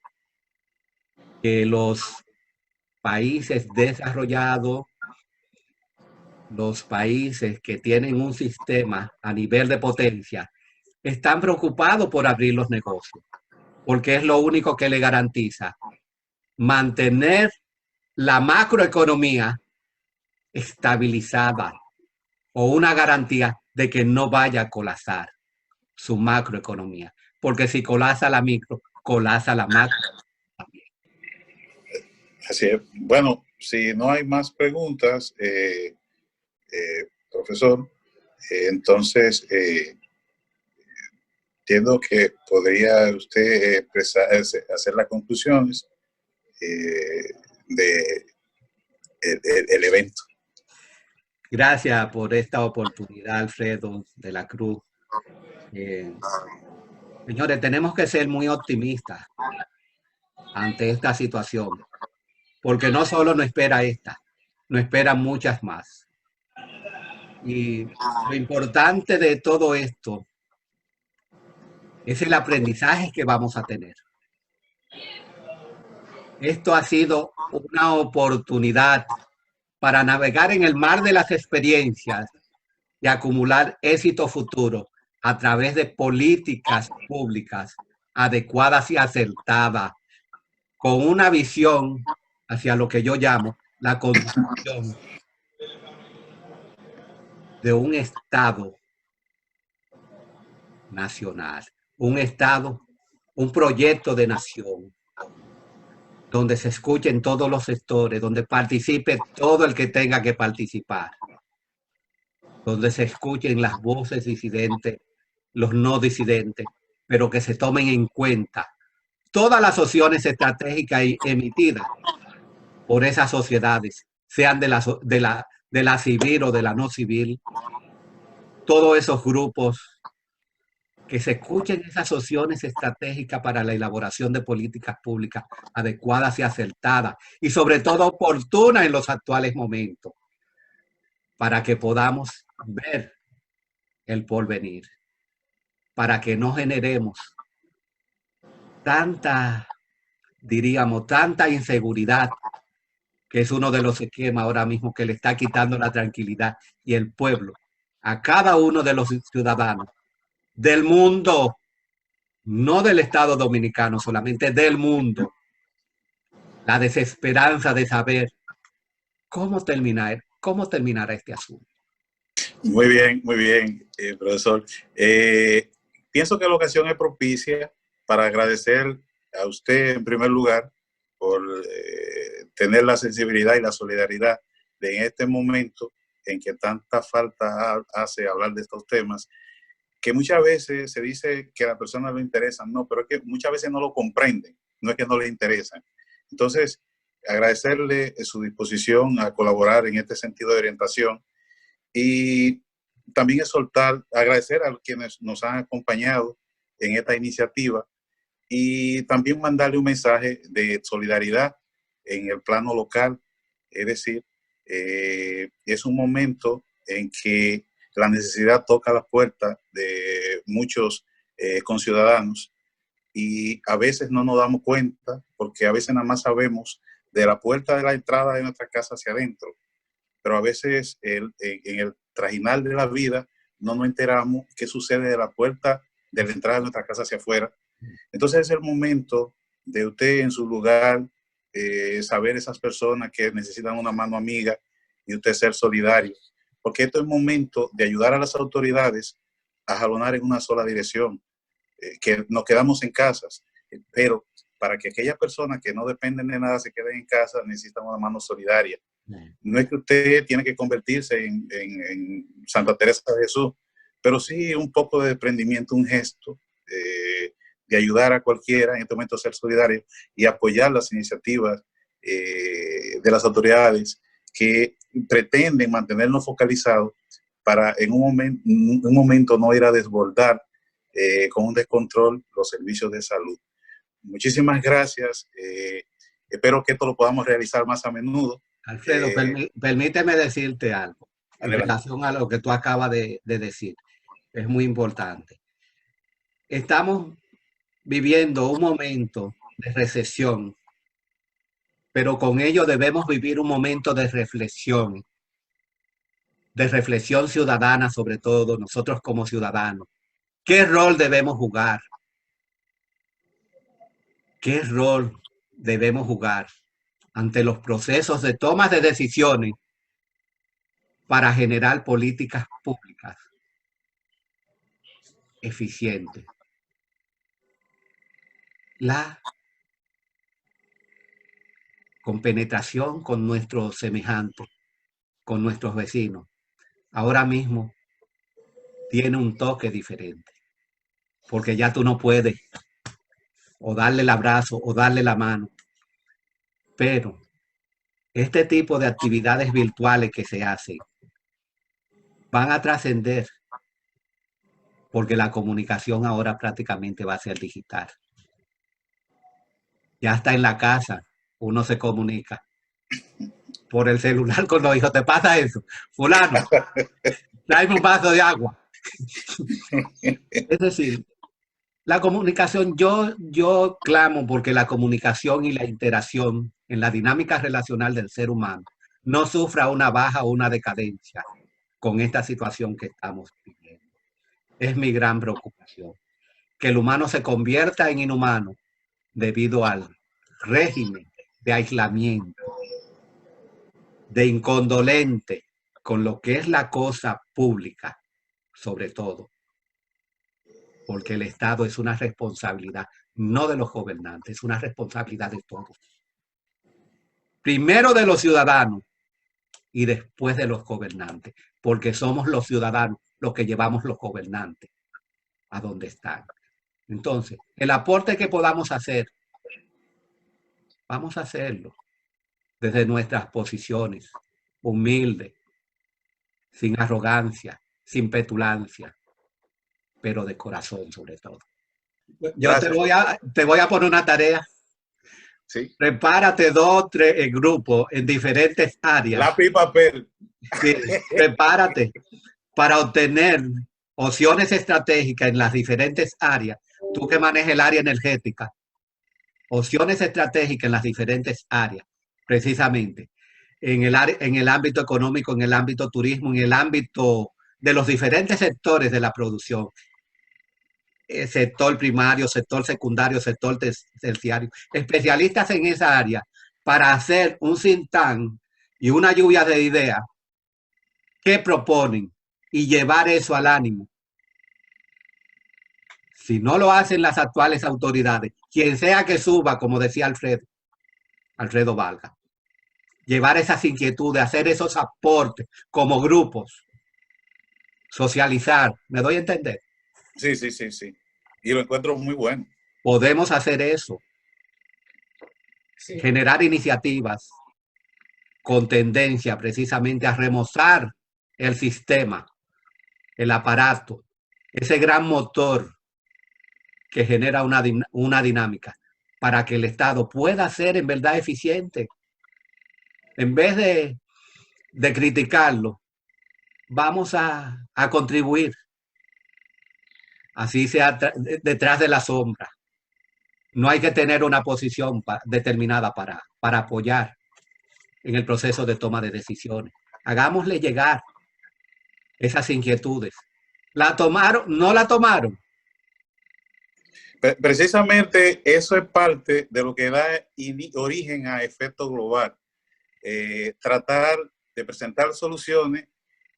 que los países desarrollados, los países que tienen un sistema a nivel de potencia, están preocupados por abrir los negocios, porque es lo único que le garantiza mantener la macroeconomía estabilizada o una garantía de que no vaya a colapsar su macroeconomía, porque si colapsa la micro, colapsa la macro también. Así es. Bueno, si no hay más preguntas, profesor, entonces entiendo que podría usted hacer las conclusiones del evento. Gracias por esta oportunidad, Alfredo de la Cruz. Señores, tenemos que ser muy optimistas ante esta situación, porque no solo nos espera esta, nos esperan muchas más. Y lo importante de todo esto es el aprendizaje que vamos a tener. Esto ha sido una oportunidad para navegar en el mar de las experiencias y acumular éxito futuro a través de políticas públicas adecuadas y acertadas, con una visión hacia lo que yo llamo la construcción de un Estado nacional, un Estado, un proyecto de nación, donde se escuchen todos los sectores, donde participe todo el que tenga que participar, donde se escuchen las voces disidentes, los no disidentes, pero que se tomen en cuenta todas las opciones estratégicas emitidas por esas sociedades, sean de la civil o de la no civil, todos esos grupos, que se escuchen esas opciones estratégicas para la elaboración de políticas públicas adecuadas y acertadas, y sobre todo oportunas en los actuales momentos, para que podamos ver el porvenir, para que no generemos tanta inseguridad, que es uno de los esquemas ahora mismo que le está quitando la tranquilidad y el pueblo a cada uno de los ciudadanos del mundo, no del Estado Dominicano solamente, del mundo. La desesperanza de saber cómo terminará este asunto. Muy bien, profesor. Pienso que la ocasión es propicia para agradecer a usted en primer lugar por tener la sensibilidad y la solidaridad de en este momento en que tanta falta hace hablar de estos temas, que muchas veces se dice que a las personas le interesan, no, pero es que muchas veces no lo comprenden, no es que no les interesan. Entonces, agradecerle su disposición a colaborar en este sentido de orientación y también agradecer a quienes nos han acompañado en esta iniciativa y también mandarle un mensaje de solidaridad en el plano local, es decir, es un momento en que la necesidad toca la puerta de muchos conciudadanos y a veces no nos damos cuenta porque a veces nada más sabemos de la puerta de la entrada de nuestra casa hacia adentro, pero a veces en el trajinar de la vida no nos enteramos qué sucede de la puerta de la entrada de nuestra casa hacia afuera. Entonces es el momento de usted en su lugar saber esas personas que necesitan una mano amiga y usted ser solidario, porque esto es el momento de ayudar a las autoridades a jalonar en una sola dirección, que nos quedamos en casas, pero para que aquellas personas que no dependen de nada se queden en casa necesitan una mano solidaria. No es que usted tiene que convertirse en Santa Teresa de Jesús, pero sí un poco de desprendimiento, un gesto de ayudar a cualquiera, en este momento ser solidario y apoyar las iniciativas de las autoridades que pretenden mantenernos focalizados para en un momento no ir a desbordar con un descontrol los servicios de salud. Muchísimas gracias. Espero que esto lo podamos realizar más a menudo. Alfredo, permíteme decirte algo en relación a lo que tú acabas de decir. Es muy importante. Estamos viviendo un momento de recesión, pero con ello debemos vivir un momento de reflexión ciudadana, sobre todo nosotros como ciudadanos. ¿Qué rol debemos jugar? ¿Qué rol debemos jugar ante los procesos de toma de decisiones para generar políticas públicas eficientes? La compenetración con nuestros semejantes, con nuestros vecinos, ahora mismo tiene un toque diferente, porque ya tú no puedes o darle el abrazo o darle la mano, pero este tipo de actividades virtuales que se hacen van a trascender, porque la comunicación ahora prácticamente va a ser digital. Ya está en la casa, uno se comunica por el celular con los hijos. ¿Te pasa eso? Fulano, tráeme un vaso de agua. Es decir, la comunicación, yo clamo porque la comunicación y la interacción en la dinámica relacional del ser humano no sufra una baja o una decadencia con esta situación que estamos viviendo. Es mi gran preocupación, que el humano se convierta en inhumano debido al régimen de aislamiento, de incondolente con lo que es la cosa pública, sobre todo, porque el Estado es una responsabilidad, no de los gobernantes, es una responsabilidad de todos. Primero de los ciudadanos y después de los gobernantes, porque somos los ciudadanos los que llevamos los gobernantes a donde están. Entonces, el aporte que podamos hacer, vamos a hacerlo desde nuestras posiciones, humildes, sin arrogancia, sin petulancia, pero de corazón sobre todo. Yo te voy a poner una tarea. Sí. Prepárate 2 o 3 grupos en diferentes áreas. Lápiz y papel. Sí, prepárate para obtener opciones estratégicas en las diferentes áreas. Tú que manejas el área energética, opciones estratégicas en las diferentes áreas, precisamente en el ámbito económico, en el ámbito turismo, en el ámbito de los diferentes sectores de la producción. Sector primario, sector secundario, sector terciario, especialistas en esa área para hacer un think tank y una lluvia de ideas que proponen y llevar eso al ánimo. Si no lo hacen las actuales autoridades, quien sea que suba, como decía Alfredo Valga, llevar esas inquietudes, hacer esos aportes como grupos, socializar, ¿me doy a entender? Sí, sí, sí, sí. Y lo encuentro muy bueno. Podemos hacer eso. Sí. Generar iniciativas con tendencia precisamente a remozar el sistema, el aparato, ese gran motor que genera una dinámica para que el Estado pueda ser en verdad eficiente. En vez de criticarlo, vamos a contribuir. Así sea detrás de la sombra. No hay que tener una posición determinada para apoyar en el proceso de toma de decisiones. Hagámosle llegar esas inquietudes. ¿La tomaron? ¿No la tomaron? Precisamente eso es parte de lo que da origen a Efecto Global. Tratar de presentar soluciones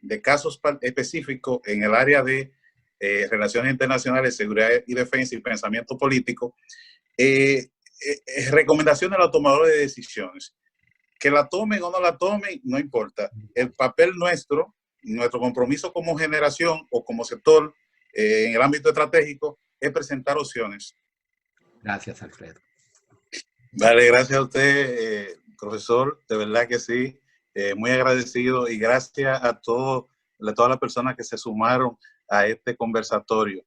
de casos específicos en el área de relaciones internacionales, seguridad y defensa y pensamiento político. Recomendaciones a los tomadores de decisiones. Que la tomen o no la tomen, no importa. El papel nuestro compromiso como generación o como sector en el ámbito estratégico es presentar opciones. Gracias, Alfredo. Vale, gracias a usted, profesor, de verdad que sí, muy agradecido, y gracias a todas las personas que se sumaron a este conversatorio.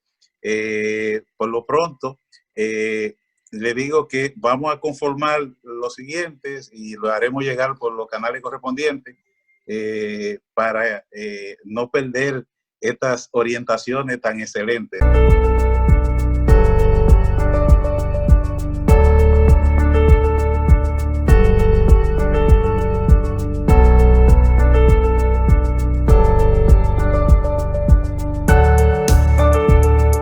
Por lo pronto, le digo que vamos a conformar los siguientes y lo haremos llegar por los canales correspondientes para no perder estas orientaciones tan excelentes.